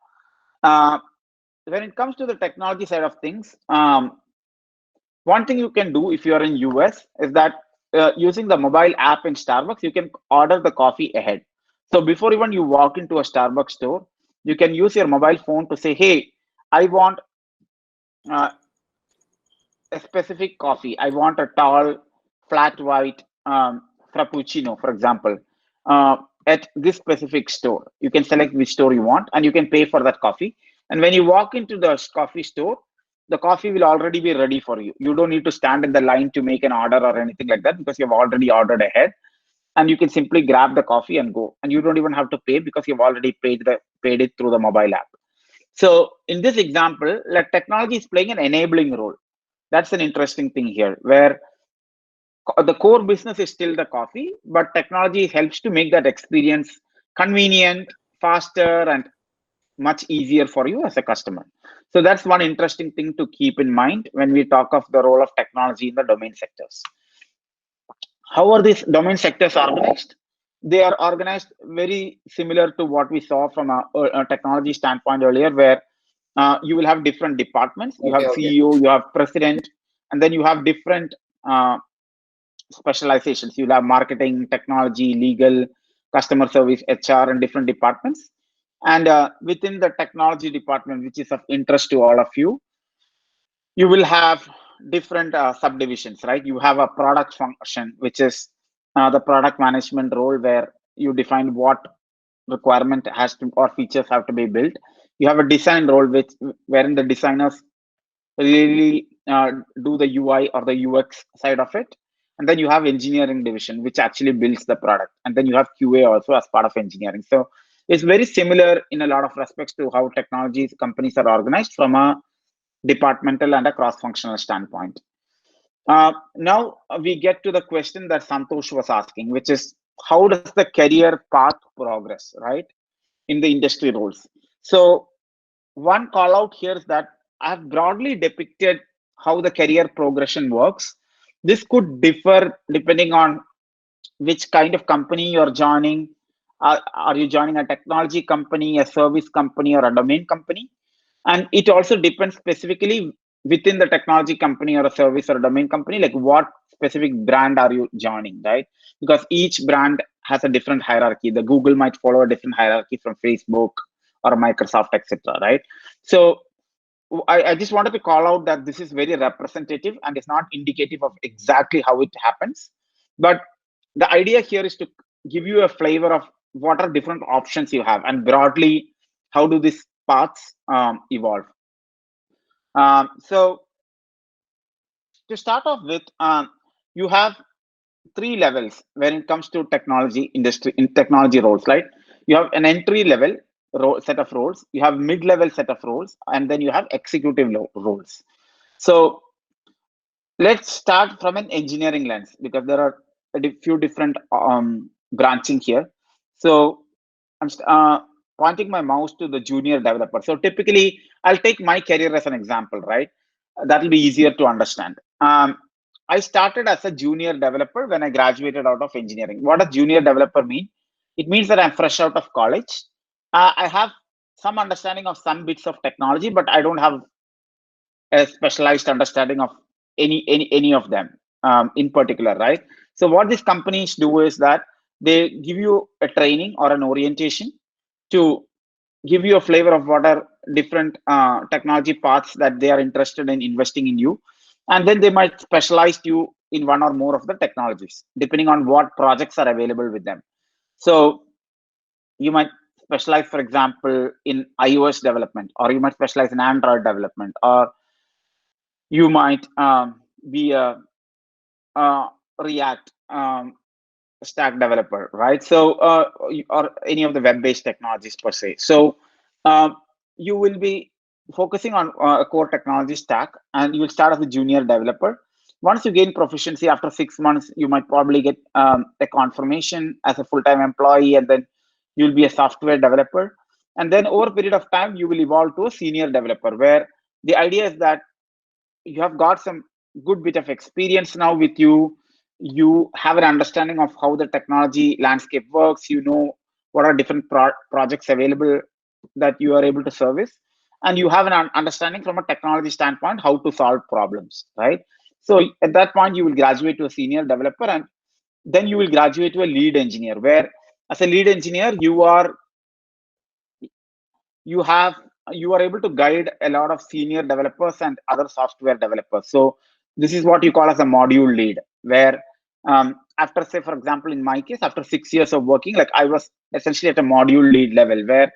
When it comes to the technology side of things, one thing you can do if you are in US is that using the mobile app in Starbucks, you can order the coffee ahead. So before even you walk into a Starbucks store, you can use your mobile phone to say, hey, I want a specific coffee. I want a tall, flat white Frappuccino, for example, at this specific store. You can select which store you want and you can pay for that coffee. And when you walk into the coffee store, the coffee will already be ready for you. You don't need to stand in the line to make an order or anything like that because you've already ordered ahead. And you can simply grab the coffee and go. And you don't even have to pay because you've already paid it through the mobile app. So in this example, like technology is playing an enabling role. That's an interesting thing here, where the core business is still the coffee, but technology helps to make that experience convenient, faster, and much easier for you as a customer. So that's one interesting thing to keep in mind when we talk of the role of technology in the domain sectors. How are these domain sectors organized? They are organized very similar to what we saw from a technology standpoint earlier, where you will have different departments. You have CEO, you have president, and then you have different specializations. You'll have marketing, technology, legal, customer service, HR, and different departments. And within the technology department, which is of interest to all of you, you will have different subdivisions, right? You have a product function, which is the product management role, where you define what requirement has to or features have to be built. You have a design role, wherein the designers really do the UI or the UX side of it. And then you have engineering division, which actually builds the product. And then you have QA also as part of engineering. So it's very similar in a lot of respects to how technology companies are organized from a departmental and a cross-functional standpoint. Now we get to the question that Santosh was asking, which is how does the career path progress, right, in the industry roles? So one call out here is that I have broadly depicted how the career progression works. This could differ depending on which kind of company you're joining. Are you joining a technology company, a service company, or a domain company? And it also depends specifically within the technology company or a service or a domain company, like what specific brand are you joining, right? Because each brand has a different hierarchy. The Google might follow a different hierarchy from Facebook or Microsoft, etc., right? So I just wanted to call out that this is very representative and it's not indicative of exactly how it happens. But the idea here is to give you a flavor of what are different options you have, and broadly, how do these paths evolve. So to start off with, you have three levels when it comes to technology industry in technology roles, right? You have an entry level set of roles, you have mid-level set of roles, and then you have executive roles. So let's start from an engineering lens, because there are a few different branching here. So I'm pointing my mouse to the junior developer. So typically, I'll take my career as an example, right? That'll be easier to understand. I started as a junior developer when I graduated out of engineering. What does junior developer mean? It means that I'm fresh out of college. I have some understanding of some bits of technology, but I don't have a specialized understanding of any of them in particular, right? So what these companies do is that they give you a training or an orientation to give you a flavor of what are different technology paths that they are interested in investing in you, and then they might specialize you in one or more of the technologies depending on what projects are available with them. So you might specialize, for example, in iOS development, or you might specialize in Android development, or you might be a React stack developer, right? So or any of the web-based technologies per se. So you will be focusing on a core technology stack, and you will start as a junior developer. Once you gain proficiency after 6 months, you might probably get a confirmation as a full-time employee, and then you'll be a software developer. And then over a period of time, you will evolve to a senior developer, where the idea is that you have got some good bit of experience now with you. You have an understanding of how the technology landscape works. You know what are different projects available that you are able to service, and you have an understanding from a technology standpoint how to solve problems, right? So at that point, you will graduate to a senior developer, and then you will graduate to a lead engineer, where as a lead engineer, you are able to guide a lot of senior developers and other software developers. So this is what you call as a module lead, where after, say, for example, in my case, after 6 years of working, like I was essentially at a module lead level, where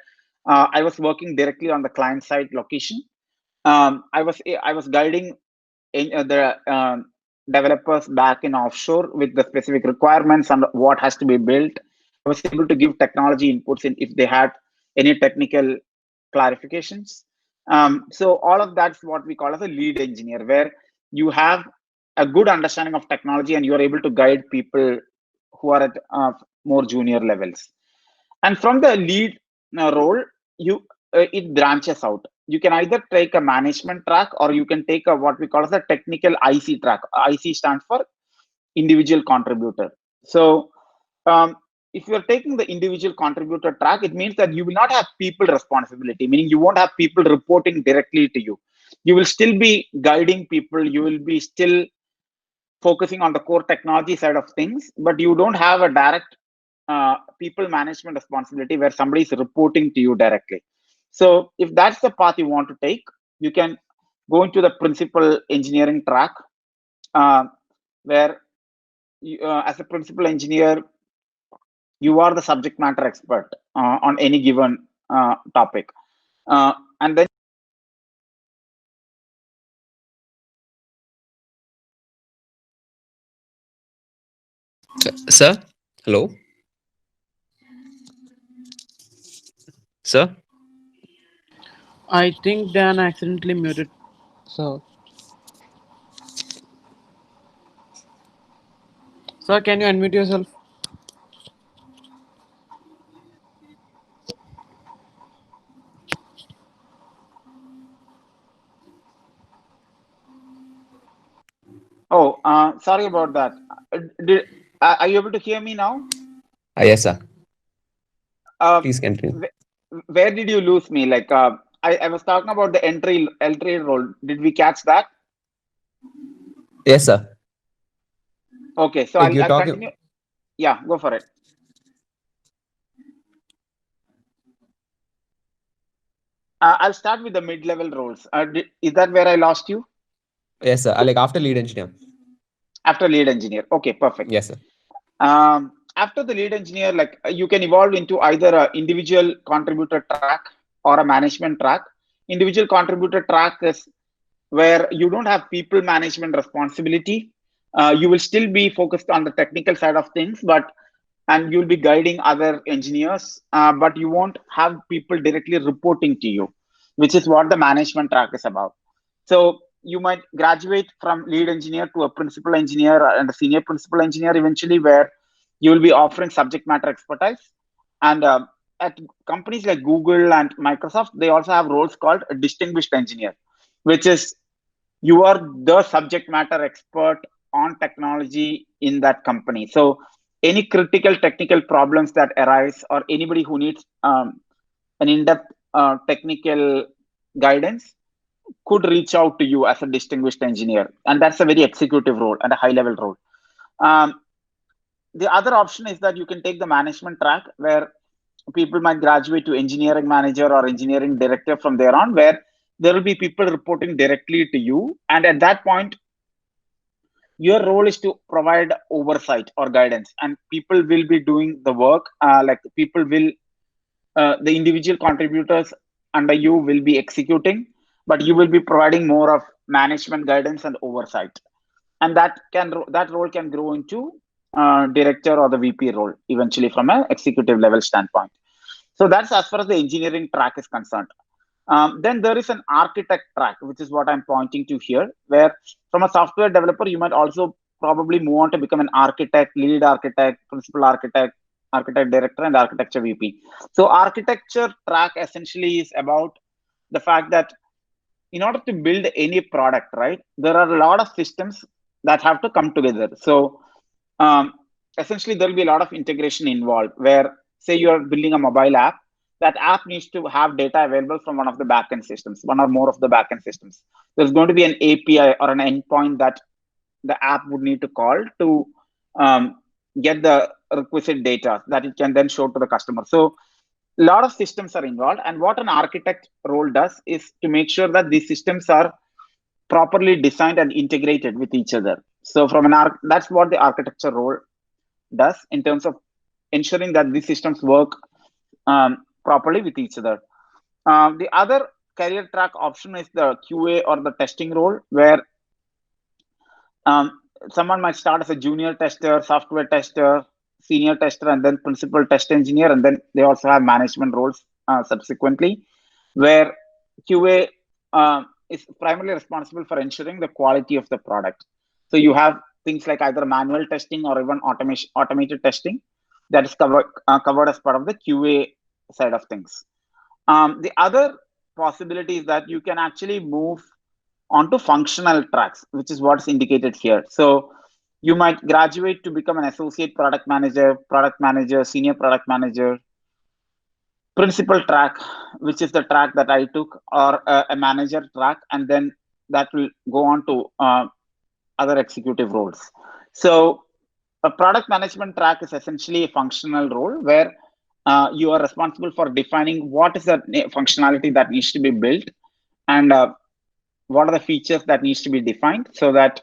I was working directly on the client side location. I was guiding the developers back in offshore with the specific requirements and what has to be built. I was able to give technology inputs in if they had any technical clarifications. So all of that's what we call as a lead engineer, where you have a good understanding of technology and you are able to guide people who are at more junior levels. And from the lead role, it branches out. You can either take a management track, or you can take a what we call as a technical IC track. IC stands for individual contributor. So if you're taking the individual contributor track, it means that you will not have people responsibility, meaning you won't have people reporting directly to you. You will still be guiding people. You will be still focusing on the core technology side of things, but you don't have a direct people management responsibility where somebody is reporting to you directly. So if that's the path you want to take, you can go into the principal engineering track, where you, as a principal engineer, you are the subject matter expert on any given topic. And then Sir, hello. Sir, I think Dan accidentally muted. So, sir, can you unmute yourself? sorry about that. Are you able to hear me now? yes, sir. Please continue. Where did you lose me? Like I was talking about the entry role. Did we catch that? Yes, sir. Okay, so Like you're I'll talking. continue. Yeah, go for it. I'll start with the mid-level roles. Is that where I lost you? Yes, sir. Like after lead engineer. After lead engineer. Okay, perfect. Yes, sir. After the lead engineer, like you can evolve into either a individual contributor track or a management track. Individual contributor track is where you don't have people management responsibility. You will still be focused on the technical side of things, and you'll be guiding other engineers, but you won't have people directly reporting to you, which is what the management track is about. So you might graduate from lead engineer to a principal engineer and a senior principal engineer eventually, where you will be offering subject matter expertise. And at companies like Google and Microsoft, they also have roles called a distinguished engineer, which is you are the subject matter expert on technology in that company. So any critical technical problems that arise, or anybody who needs an in-depth technical guidance, could reach out to you as a distinguished engineer, and that's a very executive role and a high level role. um, the other option is that you can take the management track, where people might graduate to engineering manager or engineering director from there on, where there will be people reporting directly to you, and at that point your role is to provide oversight or guidance, and people will be doing the work. Like people will the individual contributors under you will be executing, but you will be providing more of management guidance and oversight, and that role can grow into director or the VP role eventually from an executive level standpoint. So that's as far as the engineering track is concerned. Then there is an architect track, which is what I'm pointing to here, where from a software developer, you might also probably move on to become an architect, lead architect, principal architect, architect director, and architecture VP. So architecture track essentially is about the fact that in order to build any product, right, there are a lot of systems that have to come together. So essentially, there will be a lot of integration involved, where say you are building a mobile app, that app needs to have data available from one of the backend systems, one or more of the backend systems. There's going to be an API or an endpoint that the app would need to call to get the requisite data that it can then show to the customer. So a lot of systems are involved, and what an architect role does is to make sure that these systems are properly designed and integrated with each other. So that's what the architecture role does in terms of ensuring that these systems work properly with each other. The other career track option is the QA or the testing role, where someone might start as a junior tester, software tester, senior tester, and then principal test engineer, and then they also have management roles subsequently, where QA is primarily responsible for ensuring the quality of the product. So you have things like either manual testing or even automated testing that is covered as part of the QA side of things. The other possibility is that you can actually move onto functional tracks, which is what's indicated here. So you might graduate to become an associate product manager, senior product manager, principal track, which is the track that I took, or a manager track, and then that will go on to other executive roles. So a product management track is essentially a functional role, where you are responsible for defining what is the functionality that needs to be built, and what are the features that needs to be defined, so that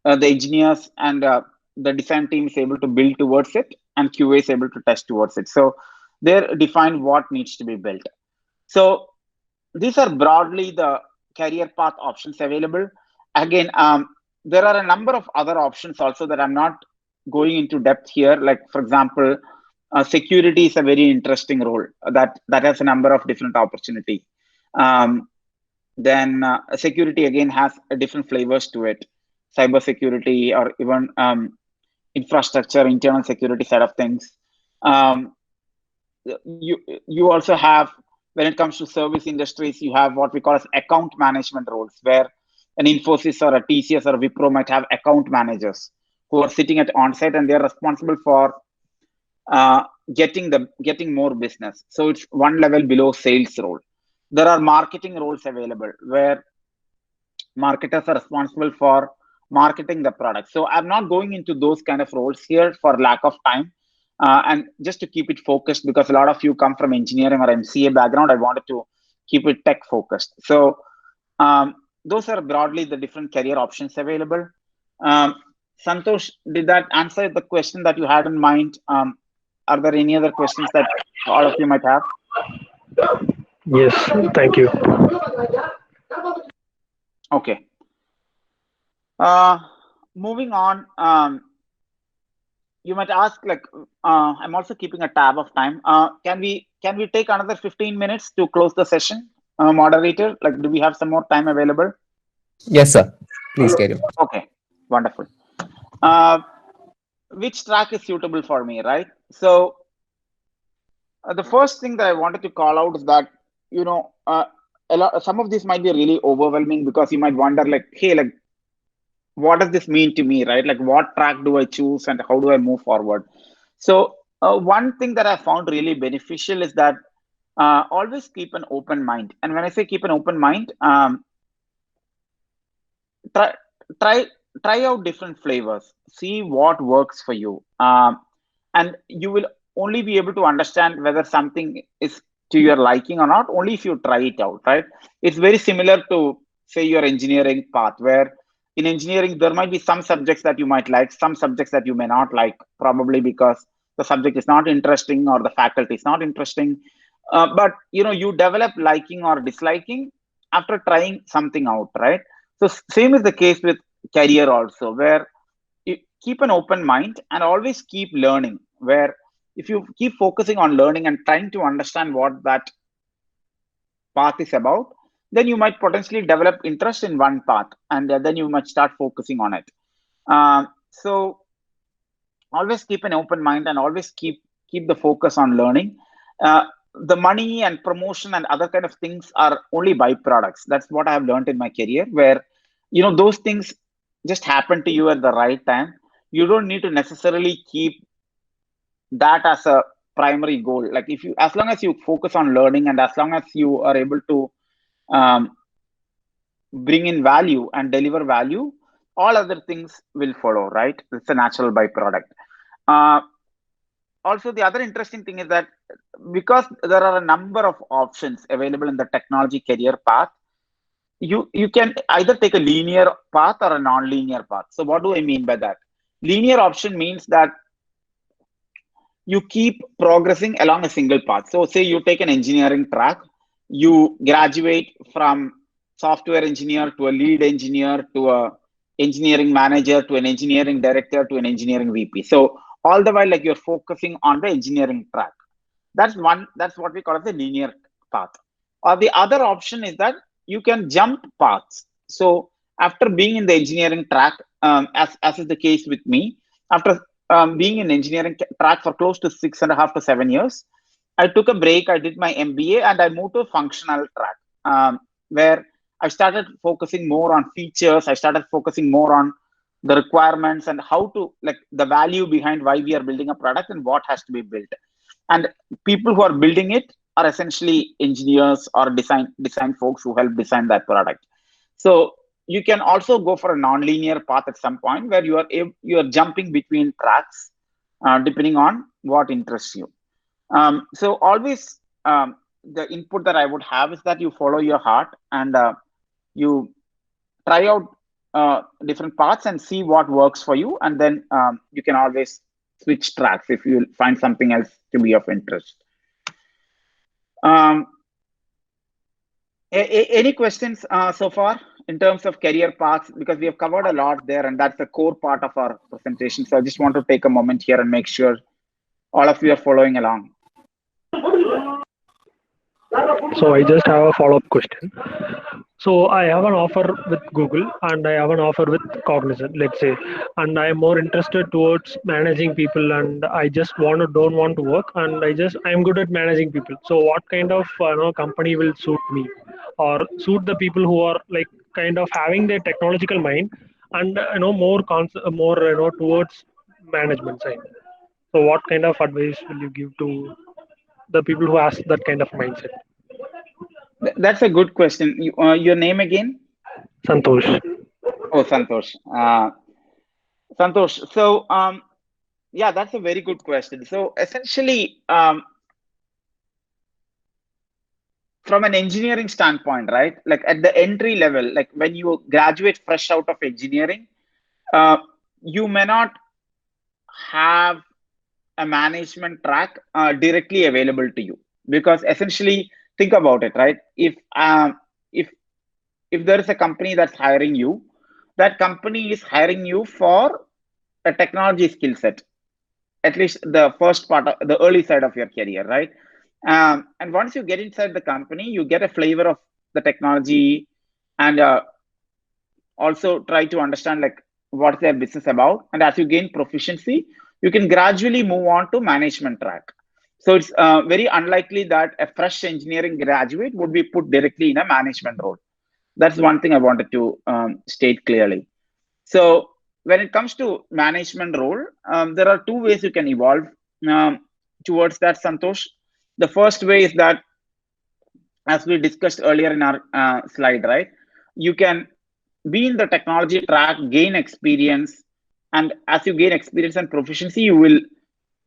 the engineers and the design team is able to build towards it, and QA is able to test towards it. So they define what needs to be built. So these are broadly the career path options available. Again, there are a number of other options also that I'm not going into depth here. Like, for example, security is a very interesting role that has a number of different opportunities. Then security again has a different flavors to it. Cyber security, or even infrastructure, internal security side of things. You also have, when it comes to service industries, you have what we call as account management roles, where an Infosys or a TCS or a Wipro might have account managers who are sitting at onsite, and they're responsible for getting more business. So it's one level below sales role. there are marketing roles available where marketers are responsible for marketing the product. So I'm not going into those kind of roles here for lack of time. And just to keep it focused, because a lot of you come from engineering or MCA background, I wanted to keep it tech focused. So those are broadly the different career options available. Santosh, did that answer the question that you had in mind? Are there any other questions that all of you might have? Yes, thank you. Okay. Moving on, you might ask, like, I'm also keeping a tab of time. Can we take another 15 minutes to close the session, moderator? Like, do we have some more time available? Yes, sir. Please carry on. Okay, wonderful. Uh, which track is suitable for me, right? So the first thing that I wanted to call out is that, you know, some of these might be really overwhelming, because you might wonder, like, hey, like, what does this mean to me, right? Like, what track do I choose and how do I move forward? So one thing that I found really beneficial is that always keep an open mind. And when I say keep an open mind, try try try out different flavors, see what works for you, and you will only be able to understand whether something is to your liking or not only if you try it out, right? It's very similar to, say, your engineering path, where in engineering there might be some subjects that you might like, some subjects that you may not like, probably because the subject is not interesting or the faculty is not interesting. But you develop liking or disliking after trying something out, right? So same is the case with career also, where you keep an open mind and always keep learning. Where if you keep focusing on learning and trying to understand what that path is about, then you might potentially develop interest in one path, and then you might start focusing on it. So always keep an open mind and always keep the focus on learning. The money and promotion and other kind of things are only byproducts. That's what I have learned in my career, where those things just happen to you at the right time. You don't need to necessarily keep that as a primary goal. Like, as long as you focus on learning and as long as you are able to um, bring in value and deliver value, all other things will follow, right? It's a natural byproduct. uh, Also, the other interesting thing is that because there are a number of options available in the technology career path, you can either take a linear path or a non-linear path. So what do I mean by that? Linear option means that you keep progressing along a single path. So say you take an engineering track, you graduate from software engineer to a lead engineer to a engineering manager to an engineering director to an engineering VP. So all the while, like, you're focusing on the engineering track. That's what we call as the linear path. Or the other option is that you can jump paths. So after being in the engineering track, as is the case with me, after being in engineering track for close to 6.5 to 7 years, I took a break. I did my MBA and I moved to a functional track, where I started focusing more on features. I started focusing more on the requirements and how to, like, the value behind why we are building a product and what has to be built. And people who are building it are essentially engineers or design folks who help design that product. So you can also go for a non-linear path at some point, where you are jumping between tracks, depending on what interests you. So always, the input that I would have is that you follow your heart and you try out different paths and see what works for you, and then you can always switch tracks if you find something else to be of interest. Any questions so far in terms of career paths? Because we have covered a lot there, and that's the core part of our presentation. So I just want to take a moment here and make sure all of you are following along. So I just have a follow-up question. So I have an offer with Google and I have an offer with Cognizant, let's say, and I am more interested towards managing people, and I just don't want to work, and I am good at managing people. So what kind of company will suit me, or suit the people who are like kind of having their technological mind and more towards management side. So what kind of advice will you give to the people who has that kind of mindset? That's a good question. Your name again? Santosh. Oh, Santosh. Santosh. So, yeah, that's a very good question. So, essentially, from an engineering standpoint, right? Like at the entry level, like when you graduate fresh out of engineering, uh, you may not have a management track directly available to you, because essentially, think about it, right? If if there is a company that's hiring you, that company is hiring you for a technology skill set, at least the first part of the early side of your career, right? And once you get inside the company, you get a flavor of the technology, and also try to understand like what's their business about. And as you gain proficiency, you can gradually move on to management track. So it's very unlikely that a fresh engineering graduate would be put directly in a management role. That's one thing I wanted to state clearly. So when it comes to management role, there are two ways you can evolve um, towards that, Santosh. The first way is that, as we discussed earlier in our slide, right? You can be in the technology track, gain experience, and as you gain experience and proficiency, you will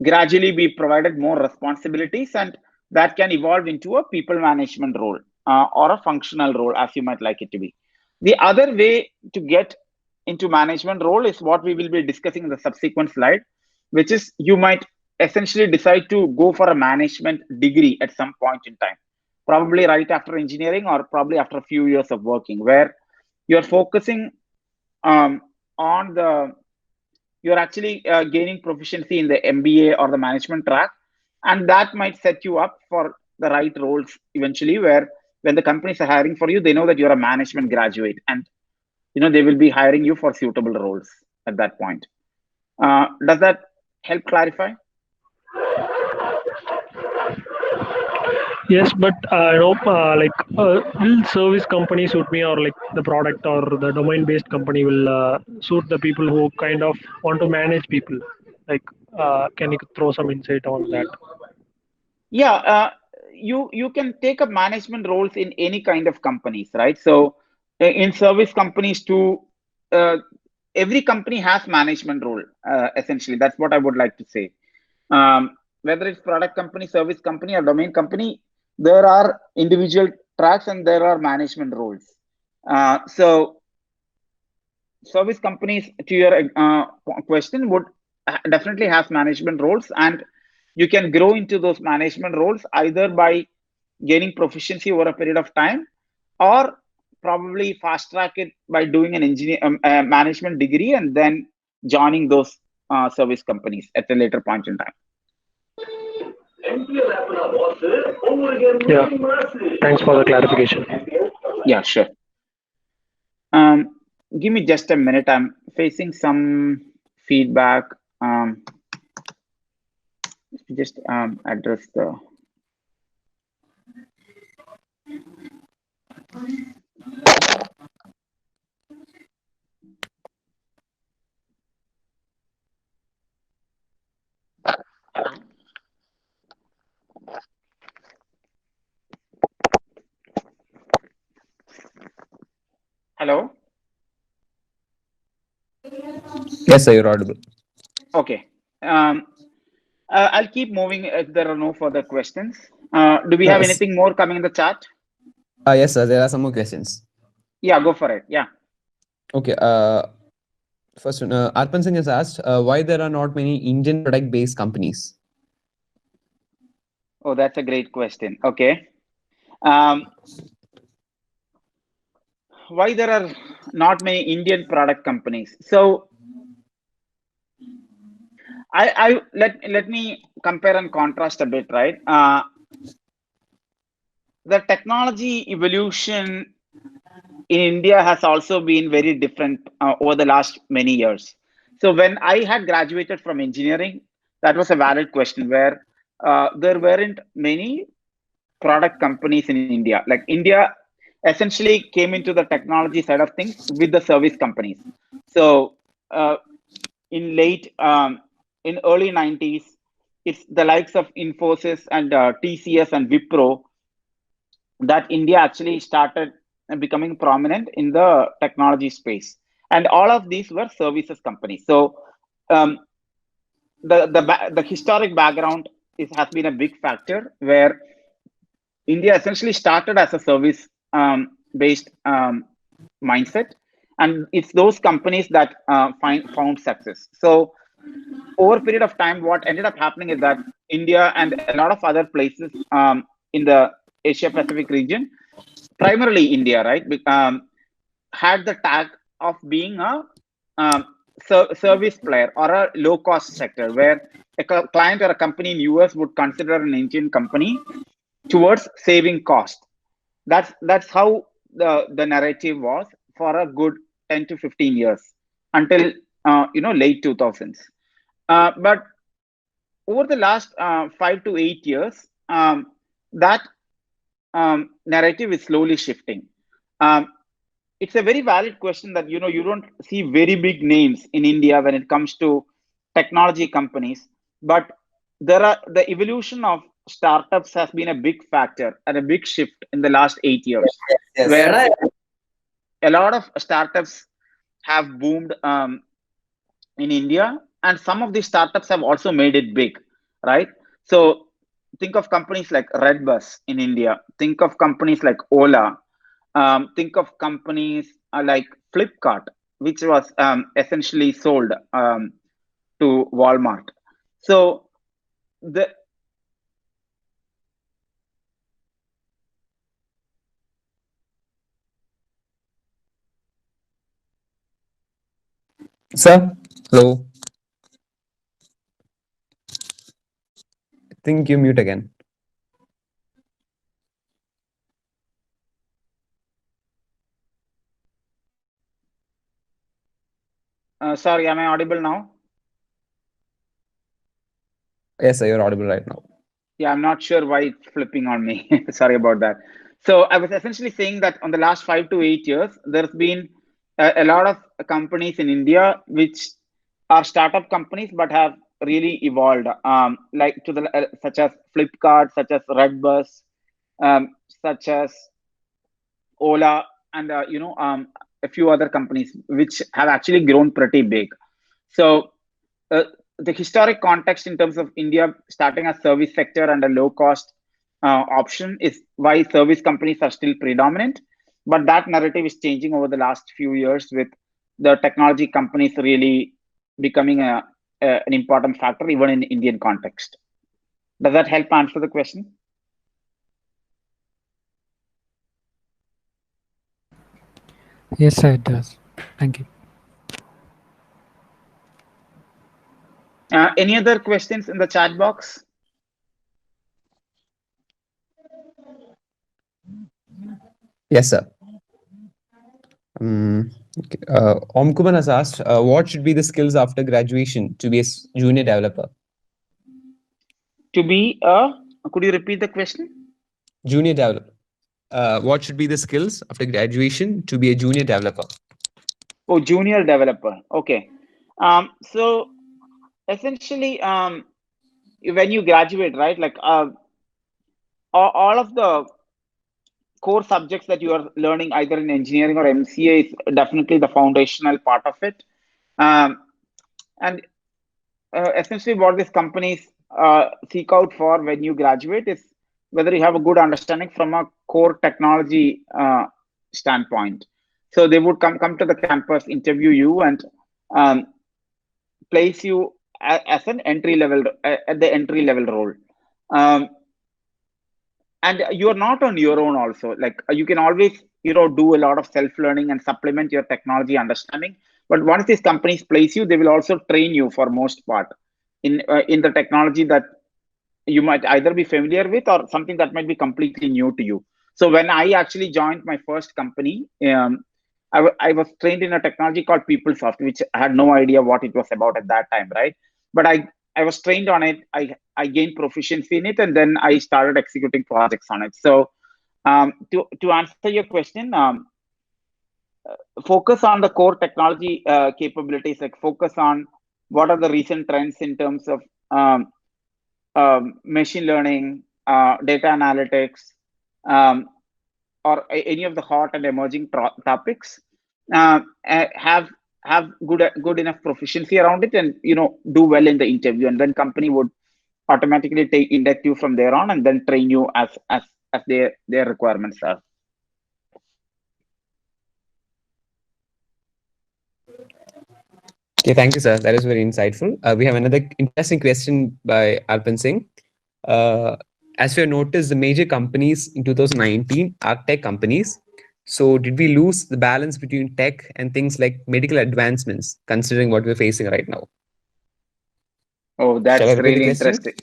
gradually be provided more responsibilities, and that can evolve into a people management role or a functional role, as you might like it to be. The other way to get into management role is what we will be discussing in the subsequent slide, which is you might essentially decide to go for a management degree at some point in time, probably right after engineering or probably after a few years of working, where you're focusing um, on the you're actually gaining proficiency in the MBA or the management track, and that might set you up for the right roles eventually. Where when the companies are hiring for you, they know that you're a management graduate, and they will be hiring you for suitable roles at that point. Does that help clarify? Yes, but will service company suit me, or like the product or the domain-based company will suit the people who kind of want to manage people? Like, can you throw some insight on that? Yeah, you can take up management roles in any kind of companies, right? So in service companies too, uh, every company has management role. Essentially, that's what I would like to say. Whether it's product company, service company, or domain company, there are individual tracks and there are management roles. So service companies, to your question, would definitely have management roles, and you can grow into those management roles either by gaining proficiency over a period of time, or probably fast track it by doing an management degree and then joining those service companies at a later point in time. Yeah, thanks for the clarification. Yeah, sure. Give me just a minute. I'm facing some feedback. Just address the. Hello. Yes, sir, you're audible. Okay. I'll keep moving if there are no further questions. Do we have Yes. anything more coming in the chat? Yes, sir. There are some more questions. Yeah, go for it. Yeah. Okay. First one, Arpan Singh has asked why there are not many Indian product-based companies. Oh, that's a great question. Okay. Why there are not many Indian product companies? So let me compare and contrast a bit, right? The technology evolution in India has also been very different over the last many years. So when I had graduated from engineering, that was a valid question, where there weren't many product companies in India. Like India essentially came into the technology side of things with the service companies. So in in early 90s, it's the likes of Infosys and TCS and Wipro that India actually started becoming prominent in the technology space. And all of these were services companies. So um, the historic background has been a big factor where India essentially started as a service based mindset, and it's those companies that found success. So over a period of time, what ended up happening is that India and a lot of other places in the Asia Pacific region, primarily India, right, had the tag of being a um, service player or a low cost sector, where a client or a company in US would consider an Indian company towards saving cost. That's how the narrative was for a good 10 to 15 years until late 2000s. But over the last 5 to 8 years, that narrative is slowly shifting. Um, it's a very valid question that you don't see very big names in India when it comes to technology companies, but the evolution of startups has been a big factor and a big shift in the last 8 years, Yes. where a lot of startups have boomed in India, and some of these startups have also made it big, right? So think of companies like Redbus in India. Think of companies like Ola. Think of companies like Flipkart, which was essentially sold to Walmart. So the Sir, hello. I think you mute again. sorry, am I audible now? Yes, sir, you're audible right now. Yeah, I'm not sure why it's flipping on me. Sorry about that. So I was essentially saying that on the last 5 to 8 years, there's been a lot of companies in India which are startup companies but have really evolved, like such as Flipkart, such as Redbus, such as Ola, and a few other companies which have actually grown pretty big. So uh, the historic context in terms of India starting a service sector and a low cost option is why service companies are still predominant. But that narrative is changing over the last few years with the technology companies really becoming an important factor even in Indian context. Does that help answer the question? Yes, sir, it does. Thank you. Any other questions in the chat box? Yes, sir. Okay. Omkuman has asked, what should be the skills after graduation to be a junior developer? To be could you repeat the question? Junior developer. What should be the skills after graduation to be a junior developer? Oh, junior developer. Okay. So essentially, when you graduate, right, like all of the core subjects that you are learning either in engineering or MCA is definitely the foundational part of it. And essentially, what these companies seek out for when you graduate is whether you have a good understanding from a core technology standpoint. So they would come to the campus, interview you, and um, place you as an entry level at the entry level role. And you're not on your own also, like you can always do a lot of self learning and supplement your technology understanding. But once these companies place you, they will also train you for most part in the technology that you might either be familiar with or something that might be completely new to you. So when I actually joined my first company, I was trained in a technology called PeopleSoft, which I had no idea what it was about at that time, right? But I was trained on it. I gained proficiency in it, and then I started executing projects on it. So to answer your question, focus on the core technology capabilities, like focus on what are the recent trends in terms of machine learning, data analytics, or any of the hot and emerging topics, have good enough proficiency around it, and do well in the interview, and then company would automatically induct you from there on, and then train you as their requirements are. Okay, thank you, sir. That is very insightful. We have another interesting question by Arpan Singh. As we have noticed, the major companies in 2019 are tech companies. So did we lose the balance between tech and things like medical advancements, considering what we're facing right now? Oh, that's Shall I repeat the really question? interesting.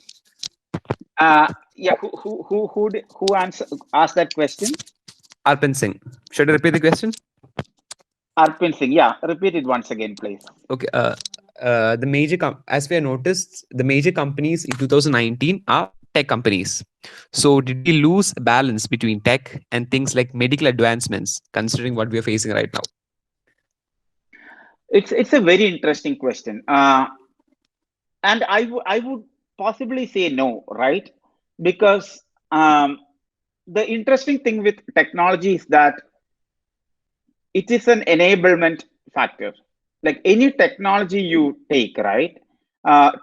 Yeah, who asked that question? Arpan Singh. Should I repeat the question? Arpan Singh, yeah, repeat it once again, please. Okay. The major as we have noticed, the major companies in 2019 are tech companies. So did we lose balance between tech and things like medical advancements, considering what we are facing right now? It's a very interesting question, and I would possibly say no, right? Because the interesting thing with technology is that it is an enablement factor. Like any technology you take, right?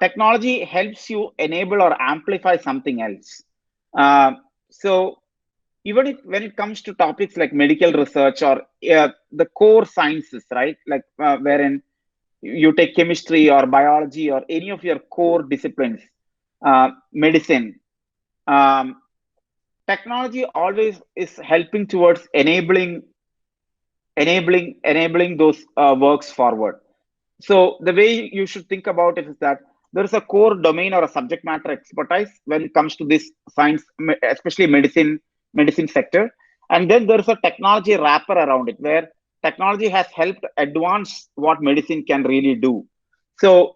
Technology helps you enable or amplify something else. So even when it comes to topics like medical research or the core sciences, right? Like wherein you take chemistry or biology or any of your core disciplines, medicine, technology always is helping towards enabling those works forward. So the way you should think about it is that there is a core domain or a subject matter expertise when it comes to this science, especially medicine sector, and then there is a technology wrapper around it where technology has helped advance what medicine can really do. So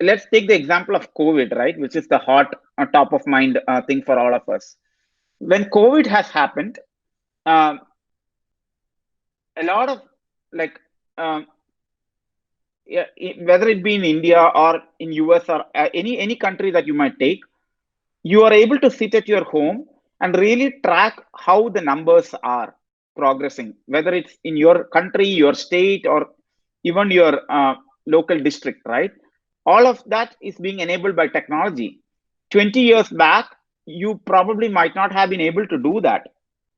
let's take the example of COVID, right, which is the hot top of mind thing for all of us. When COVID has happened, a lot of like whether it be in India or in US or any country that you might take, you are able to sit at your home and really track how the numbers are progressing, whether it's in your country, your state, or even your local district, right? All of that is being enabled by technology. 20 years back, you probably might not have been able to do that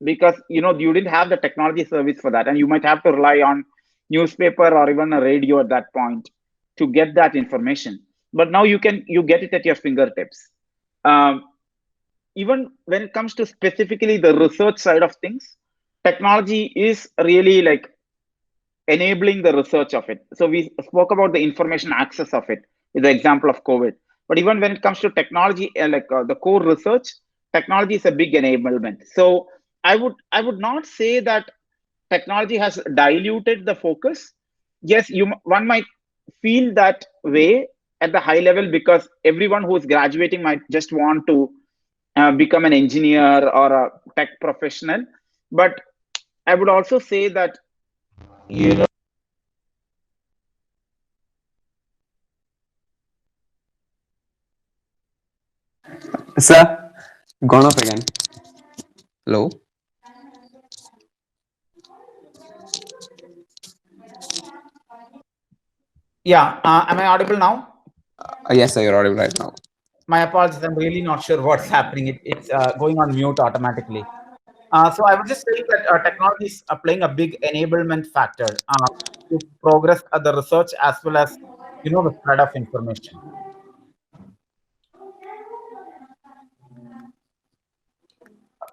because you didn't have the technology service for that, and you might have to rely on newspaper or even a radio at that point to get that information. But now you get it at your fingertips. Even when it comes to specifically the research side of things, technology is really like enabling the research of it. So we spoke about the information access of it with the example of COVID. But even when it comes to technology, the core research, technology is a big enablement. So I would not say that technology has diluted the focus. Yes, one might feel that way at the high level because everyone who is graduating might just want to become an engineer or a tech professional. But I would also say that Sir, gone off again. Hello. Yeah, am I audible now? Yes, sir, you're audible right now. My apologies, I'm really not sure what's happening. It's going on mute automatically. So I would just say that technology is playing a big enablement factor to progress the research as well as the spread of information.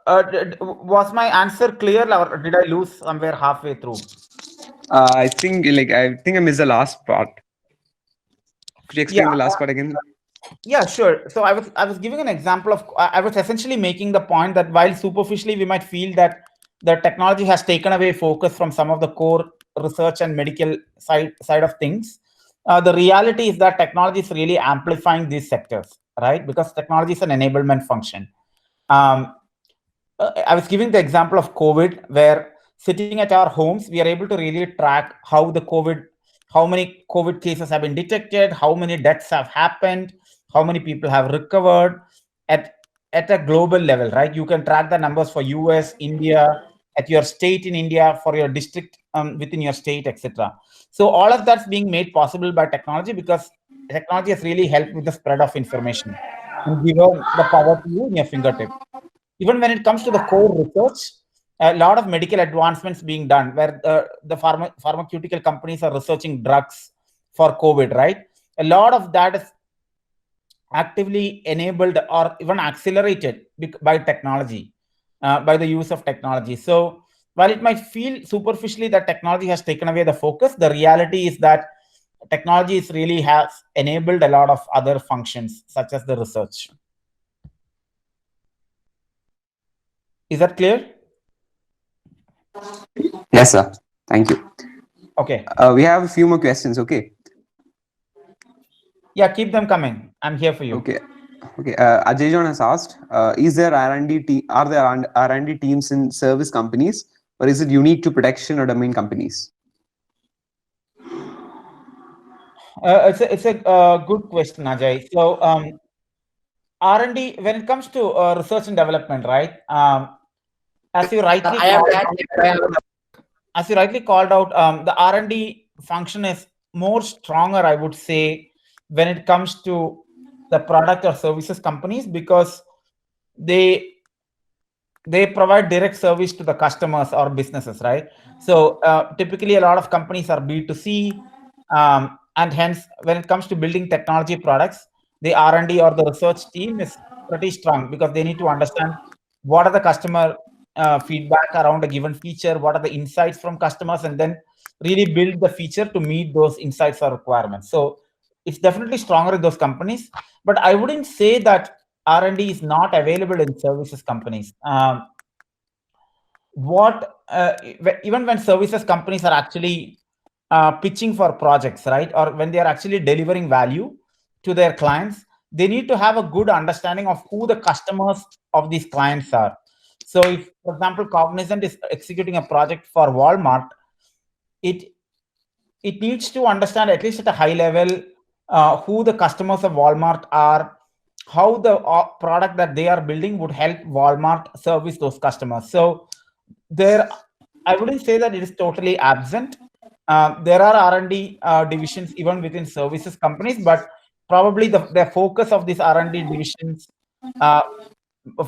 Was my answer clear, or did I lose somewhere halfway through? I think I missed the last part. Could you explain the last part again? Yeah, sure. So I was giving an example of I was essentially making the point that while superficially we might feel that the technology has taken away focus from some of the core research and medical side of things, the reality is that technology is really amplifying these sectors, right? Because technology is an enablement function. I was giving the example of COVID, where sitting at our homes, we are able to really track how many COVID cases have been detected, how many deaths have happened, how many people have recovered at a global level, right? You can track the numbers for US, India, at your state in India, for your district within your state, etc. So all of that's being made possible by technology, because technology has really helped with the spread of information and given the power to you in your fingertip. Even when it comes to the core research, a lot of medical advancements being done where the pharmaceutical companies are researching drugs for COVID, right? A lot of that is actively enabled or even accelerated by technology, by the use of technology. So while it might feel superficially that technology has taken away the focus, the reality is that technology is really has enabled a lot of other functions, such as the research. Is that clear? Yes, sir. Thank you. Okay. We have a few more questions. Okay. Yeah, keep them coming. I'm here for you. Okay. Okay. Ajay John has asked, is there R&D are there R&D teams in service companies, or is it unique to protection or domain companies? It's a good question, Ajay. So R&D, when it comes to research and development, right? As you rightly called out, the R&D function is more stronger, I would say, when it comes to the product or services companies, because they provide direct service to the customers or businesses, right? So typically a lot of companies are B2C, and hence when it comes to building technology products, the R&D or the research team is pretty strong, because they need to understand what are the customer feedback around a given feature, what are the insights from customers, and then really build the feature to meet those insights or requirements. So it's definitely stronger in those companies, but I wouldn't say that R&D is not available in services companies. Even when services companies are actually pitching for projects, right, or when they are actually delivering value to their clients, they need to have a good understanding of who the customers of these clients are. So if, for example, Cognizant is executing a project for Walmart, it needs to understand, at least at a high level, who the customers of Walmart are, how the product that they are building would help Walmart service those customers. So there, I wouldn't say that it is totally absent. There are R&D divisions even within services companies, but probably the focus of these R&D divisions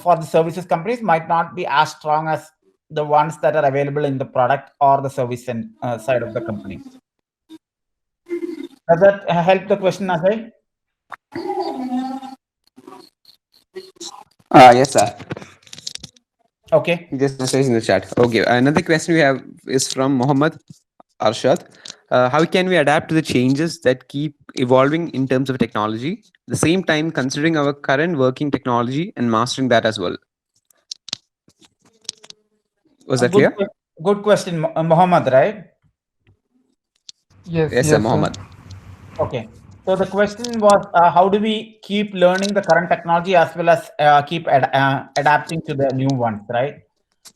for the services companies might not be as strong as the ones that are available in the product or the service side of the company. Does that help the question, Ajay? Yes, sir. Okay. He just messaged in the chat. Okay. Another question we have is from Mohammed Arshad. How can we adapt to the changes that keep evolving in terms of technology, at the same time considering our current working technology and mastering that as well? Was that clear? Good question, Mohammed, right? Yes, Yes, sir, Mohammed. Okay. So the question was, how do we keep learning the current technology as well as keep adapting to the new ones, right?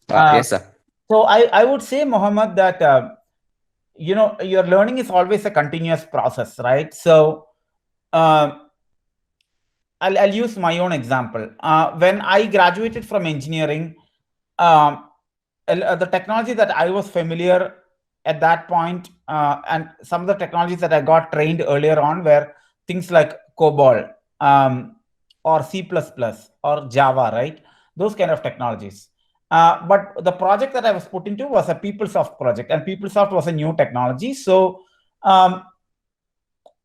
Yes, sir. So I would say, Mohammed, that your learning is always a continuous process, right? So I'll use my own example. When I graduated from engineering, the technology that I was familiar at that point, and some of the technologies that I got trained earlier on were things like COBOL, or C++ or Java, right? Those kind of technologies. But the project that I was put into was a PeopleSoft project, and PeopleSoft was a new technology. So I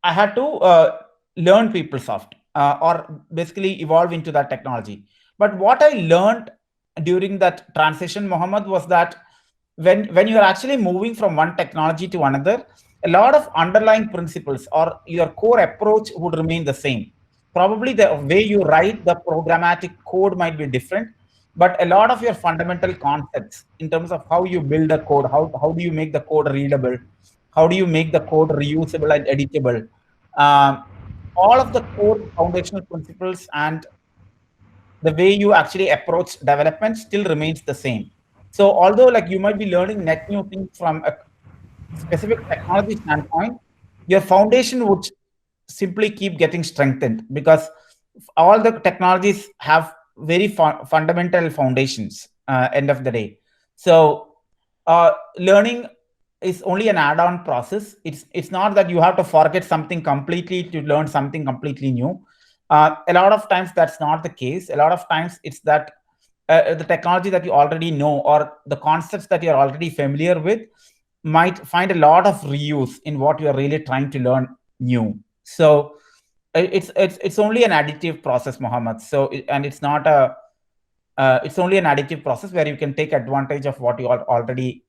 had to learn PeopleSoft, or basically evolve into that technology. But what I learned during that transition, Mohammed, was that when you're actually moving from one technology to another, a lot of underlying principles or your core approach would remain the same. Probably the way you write the programmatic code might be different, but a lot of your fundamental concepts in terms of how you build a code, how do you make the code readable, how do you make the code reusable and editable, all of the core foundational principles and the way you actually approach development still remains the same. So although like you might be learning net new things from a specific technology standpoint, your foundation would simply keep getting strengthened, because all the technologies have very fundamental foundations end of the day. So learning is only an add-on process. It's not that you have to forget something completely to learn something completely new. A lot of times that's not the case. A lot of times it's that the technology that you already know or the concepts that you're already familiar with might find a lot of reuse in what you're really trying to learn new. So it's only an additive process, Mohammed. So and it's not a it's only an additive process where you can take advantage of what you are already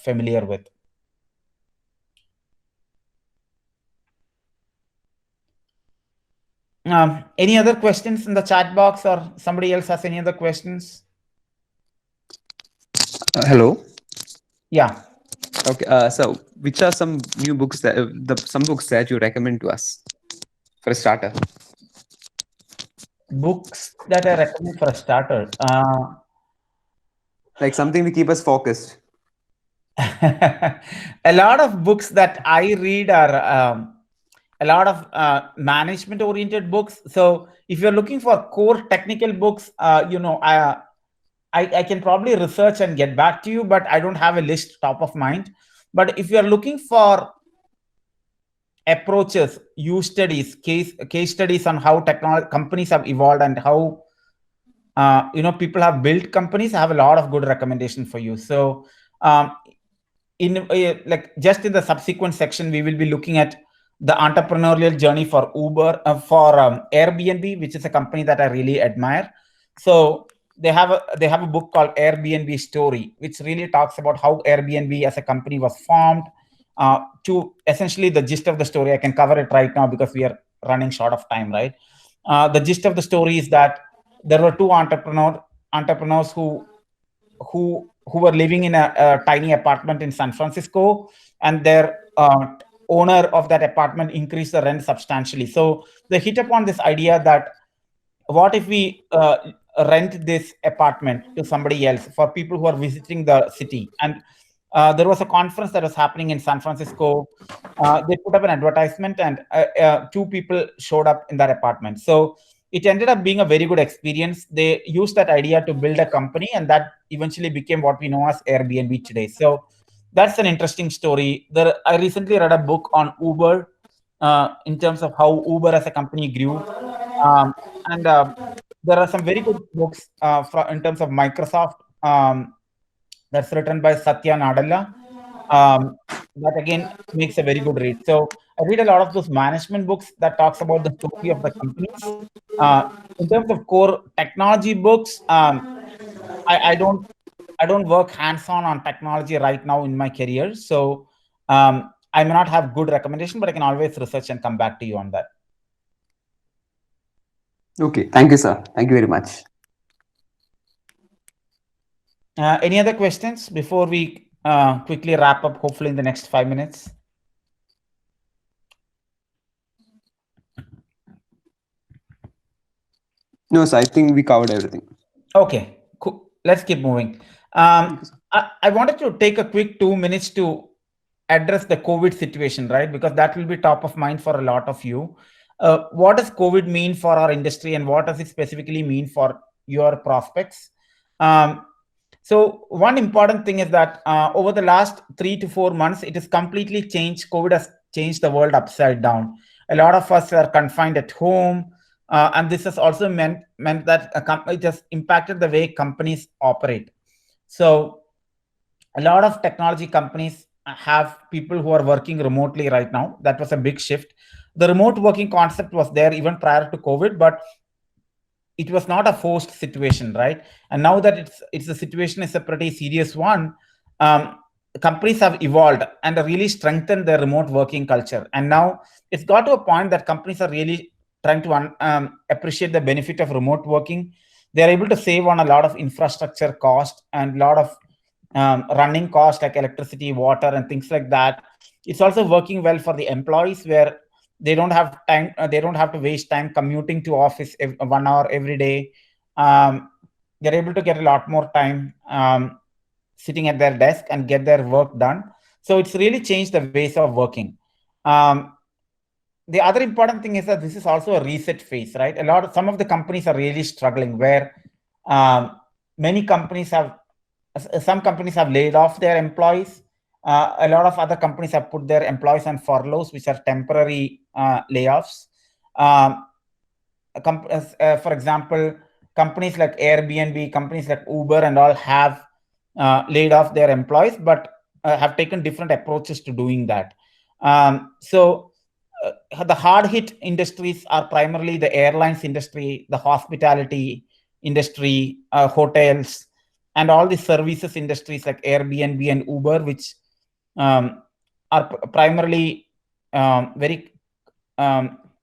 familiar with. Any other questions in the chat box, or somebody else has any other questions? Hello. Yeah. Okay. So, which are some new books that some books that you recommend to us for a starter? Books that I recommend for a starter. Like something to keep us focused. A lot of books that I read are a lot of management oriented books. So if you're looking for core technical books, I can probably research and get back to you, but I don't have a list top of mind. But if you're looking for approaches, use studies, case studies on how technology companies have evolved and how people have built companies, I have a lot of good recommendations for you. So like just in the subsequent section, we will be looking at the entrepreneurial journey for Uber, for Airbnb, which is a company that I really admire. So they have a book called Airbnb Story, which really talks about how Airbnb as a company was formed. To essentially the gist of the story, I can cover it right now because we are running short of time, right? The gist of the story is that there were two entrepreneurs who were living in a tiny apartment in San Francisco, and their owner of that apartment increased the rent substantially. So they hit upon this idea that what if we rent this apartment to somebody else for people who are visiting the city? And there was a conference that was happening in San Francisco. They put up an advertisement, and two people showed up in that apartment. So it ended up being a very good experience. They used that idea to build a company, and that eventually became what we know as Airbnb today. So that's an interesting story. I recently read a book on Uber in terms of how Uber as a company grew. And there are some very good books in terms of Microsoft that's written by Satya Nadella. That again makes a very good read. So I read a lot of those management books that talks about the story of the companies. In terms of core technology books, I don't work hands-on on technology right now in my career, so I may not have good recommendation, but I can always research and come back to you on that. Okay, thank you, sir. Thank you very much. Any other questions before we quickly wrap up, hopefully in the next 5 minutes? No, sir, I think we covered everything. Okay, cool. Let's keep moving. I wanted to take a quick 2 minutes to address the COVID situation, right? Because that will be top of mind for a lot of you. What does COVID mean for our industry, and what does it specifically mean for your prospects? So one important thing is that over the last 3 to 4 months, it has completely changed. COVID has changed the world upside down. A lot of us are confined at home. And this has also meant that it has impacted the way companies operate. So a lot of technology companies have people who are working remotely right now. That was a big shift. The remote working concept was there even prior to COVID, but it was not a forced situation, right? And now that it's a situation is a pretty serious one. Companies have evolved and really strengthened their remote working culture. And now it's got to a point that companies are really trying to appreciate the benefit of remote working. They're able to save on a lot of infrastructure cost and a lot of running costs like electricity, water, and things like that. It's also working well for the employees, where they don't have time. They don't have to waste time commuting to office 1 hour every day. They're able to get a lot more time sitting at their desk and get their work done. So it's really changed the ways of working. The other important thing is that this is also a reset phase, right? Some of the companies are really struggling, where many companies have some companies have laid off their employees. A lot of other companies have put their employees on furloughs, which are temporary layoffs. For example, companies like Airbnb, companies like Uber and all have laid off their employees, but have taken different approaches to doing that. So the hard hit industries are primarily the airlines industry, the hospitality industry, hotels, and all the services industries like Airbnb and Uber, which are primarily very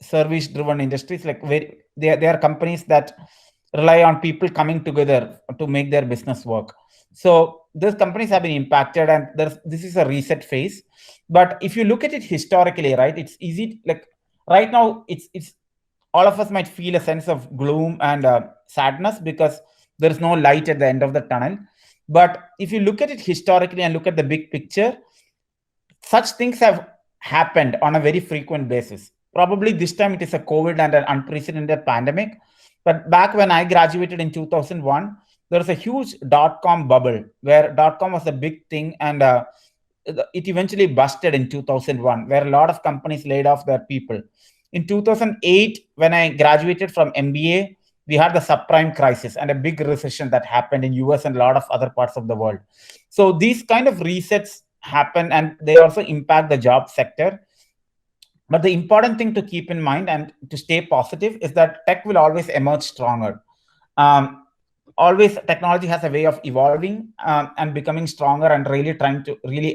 service driven industries. Like they are companies that rely on people coming together to make their business work. So those companies have been impacted, and this is a reset phase. But if you look at it historically, right, it's easy. Like right now, it's all of us might feel a sense of gloom and sadness because there is no light at the end of the tunnel. But if you look at it historically and look at the big picture, such things have happened on a very frequent basis. Probably this time it is a COVID and an unprecedented pandemic. But back when I graduated in 2001, there was a huge dot-com bubble where dot-com was a big thing, and it eventually busted in 2001, where a lot of companies laid off their people. In 2008, when I graduated from MBA, we had the subprime crisis and a big recession that happened in US and a lot of other parts of the world. So these kind of resets happen, and they also impact the job sector. But the important thing to keep in mind and to stay positive is that tech will always emerge stronger. Always technology has a way of evolving and becoming stronger and really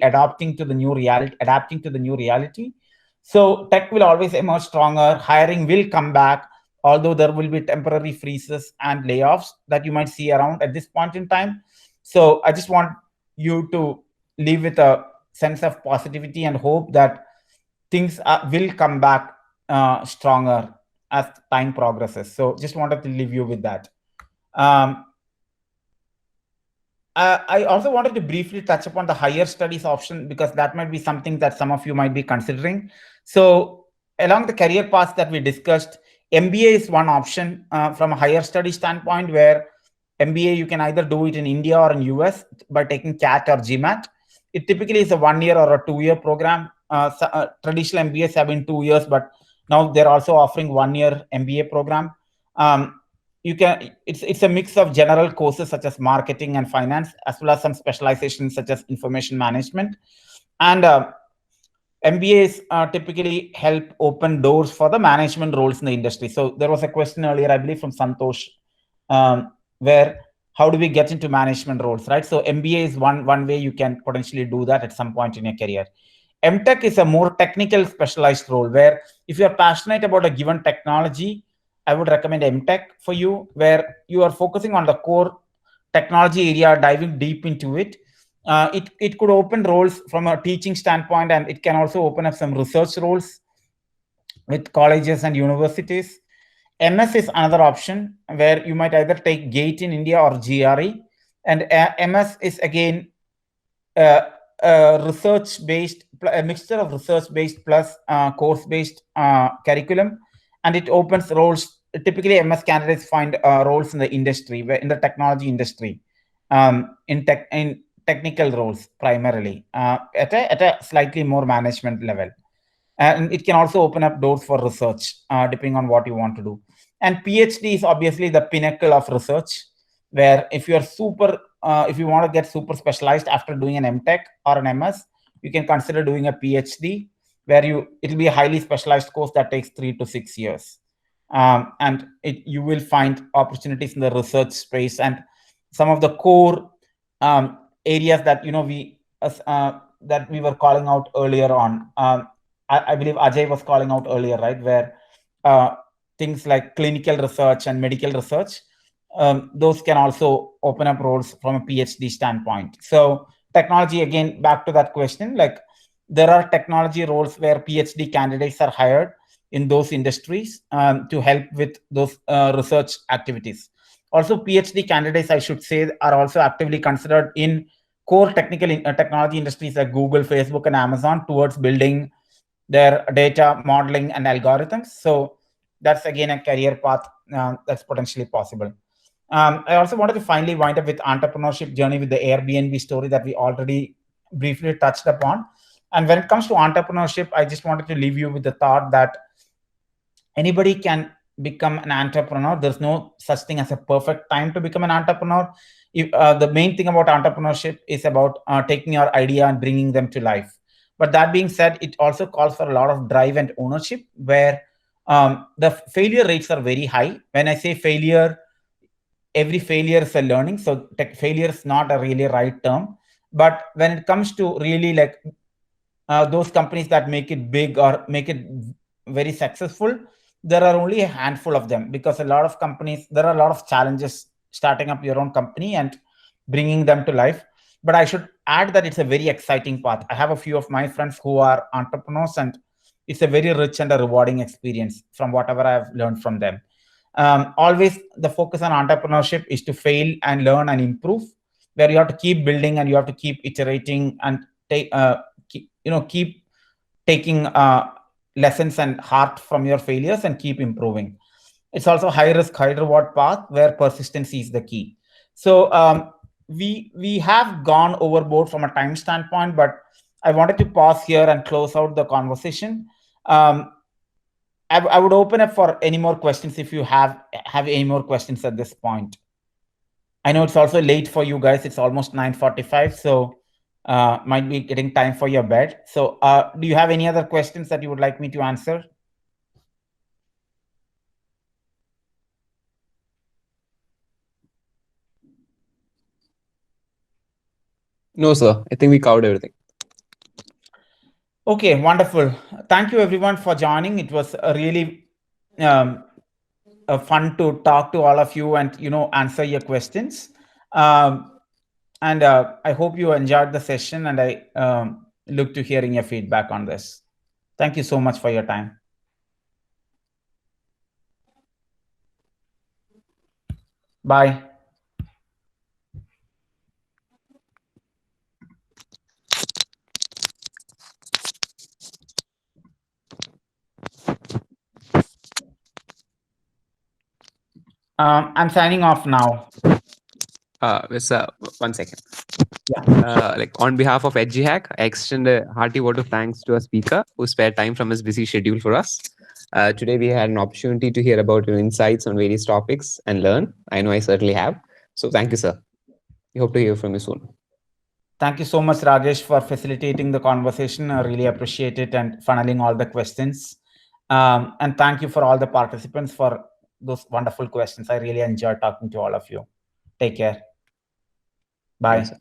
adapting to the new reality. So tech will always emerge stronger. Hiring will come back, although there will be temporary freezes and layoffs that you might see around at this point in time. So I just want you to live with a sense of positivity and hope that things will come back stronger as time progresses. So just wanted to leave you with that. I also wanted to briefly touch upon the higher studies option, because that might be something that some of you might be considering. So along the career paths that we discussed, MBA is one option from a higher study standpoint, where MBA, you can either do it in India or in US by taking CAT or GMAT. It typically is a 1 year or a 2 year program. Traditional MBAs have been 2 years, but now they're also offering 1 year MBA program. It's a mix of general courses such as marketing and finance, as well as some specializations such as information management. And MBAs typically help open doors for the management roles in the industry. So there was a question earlier, I believe, from Santosh, where how do we get into management roles, right? So MBA is one way you can potentially do that at some point in your career. MTech is a more technical specialized role, where if you're passionate about a given technology, I would recommend MTech for you, where you are focusing on the core technology area, diving deep into it. It could open roles from a teaching standpoint, and it can also open up some research roles with colleges and universities. MS is another option, where you might either take GATE in India or GRE. And MS is again research-based, a mixture of research-based plus course-based curriculum, and it opens roles. Typically, MS candidates find roles in the industry, in the technology industry, in technical roles primarily, at a slightly more management level. And it can also open up doors for research, depending on what you want to do. And PhD is obviously the pinnacle of research, where if you want to get super specialized after doing an MTech or an MS, you can consider doing a PhD, where it'll be a highly specialized course that takes 3 to 6 years. And you will find opportunities in the research space, and some of the core areas that that we were calling out earlier on. I believe Ajay was calling out earlier, right, where things like clinical research and medical research, those can also open up roles from a PhD standpoint. So technology, again, back to that question, like there are technology roles where PhD candidates are hired in those industries to help with those research activities. Also, PhD candidates, I should say, are also actively considered in core technology industries like Google, Facebook, and Amazon towards building their data modeling and algorithms. So that's again a career path that's potentially possible. I also wanted to finally wind up with entrepreneurship journey with the Airbnb story that we already briefly touched upon. And when it comes to entrepreneurship, I just wanted to leave you with the thought that anybody can become an entrepreneur. There's no such thing as a perfect time to become an entrepreneur. The main thing about entrepreneurship is about taking your idea and bringing them to life. But that being said, it also calls for a lot of drive and ownership, where the failure rates are very high. When I say failure, every failure is a learning. So failure is not a really right term. But when it comes to really like those companies that make it big or make it very successful, there are only a handful of them, because a lot of companies, there are a lot of challenges starting up your own company and bringing them to life. But I should add that it's a very exciting path. I have a few of my friends who are entrepreneurs, and it's a very rich and a rewarding experience from whatever I've learned from them. Always the focus on entrepreneurship is to fail and learn and improve, where you have to keep building and you have to keep iterating and keep taking lessons and heart from your failures and keep improving. It's also high risk, high reward path where persistency is the key. So we have gone overboard from a time standpoint, but I wanted to pause here and close out the conversation. I would open up for any more questions if you have any more questions at this point. I know it's also late for you guys. It's almost 9:45, so might be getting time for your bed. So do you have any other questions that you would like me to answer? No, sir. I think we covered everything. Okay, wonderful. Thank you everyone for joining. It was a really fun to talk to all of you and answer your questions. And I hope you enjoyed the session, and I look to hearing your feedback on this. Thank you so much for your time. Bye. I'm signing off now. One second. Yeah. Like on behalf of EdgyHack, I extend a hearty vote of thanks to our speaker who spared time from his busy schedule for us. Today we had an opportunity to hear about your insights on various topics and learn. I know I certainly have. So thank you, sir. We hope to hear from you soon. Thank you so much, Rajesh, for facilitating the conversation. I really appreciate it and funneling all the questions. And thank you for all the participants for those wonderful questions. I really enjoyed talking to all of you. Take care. Bye. Yes,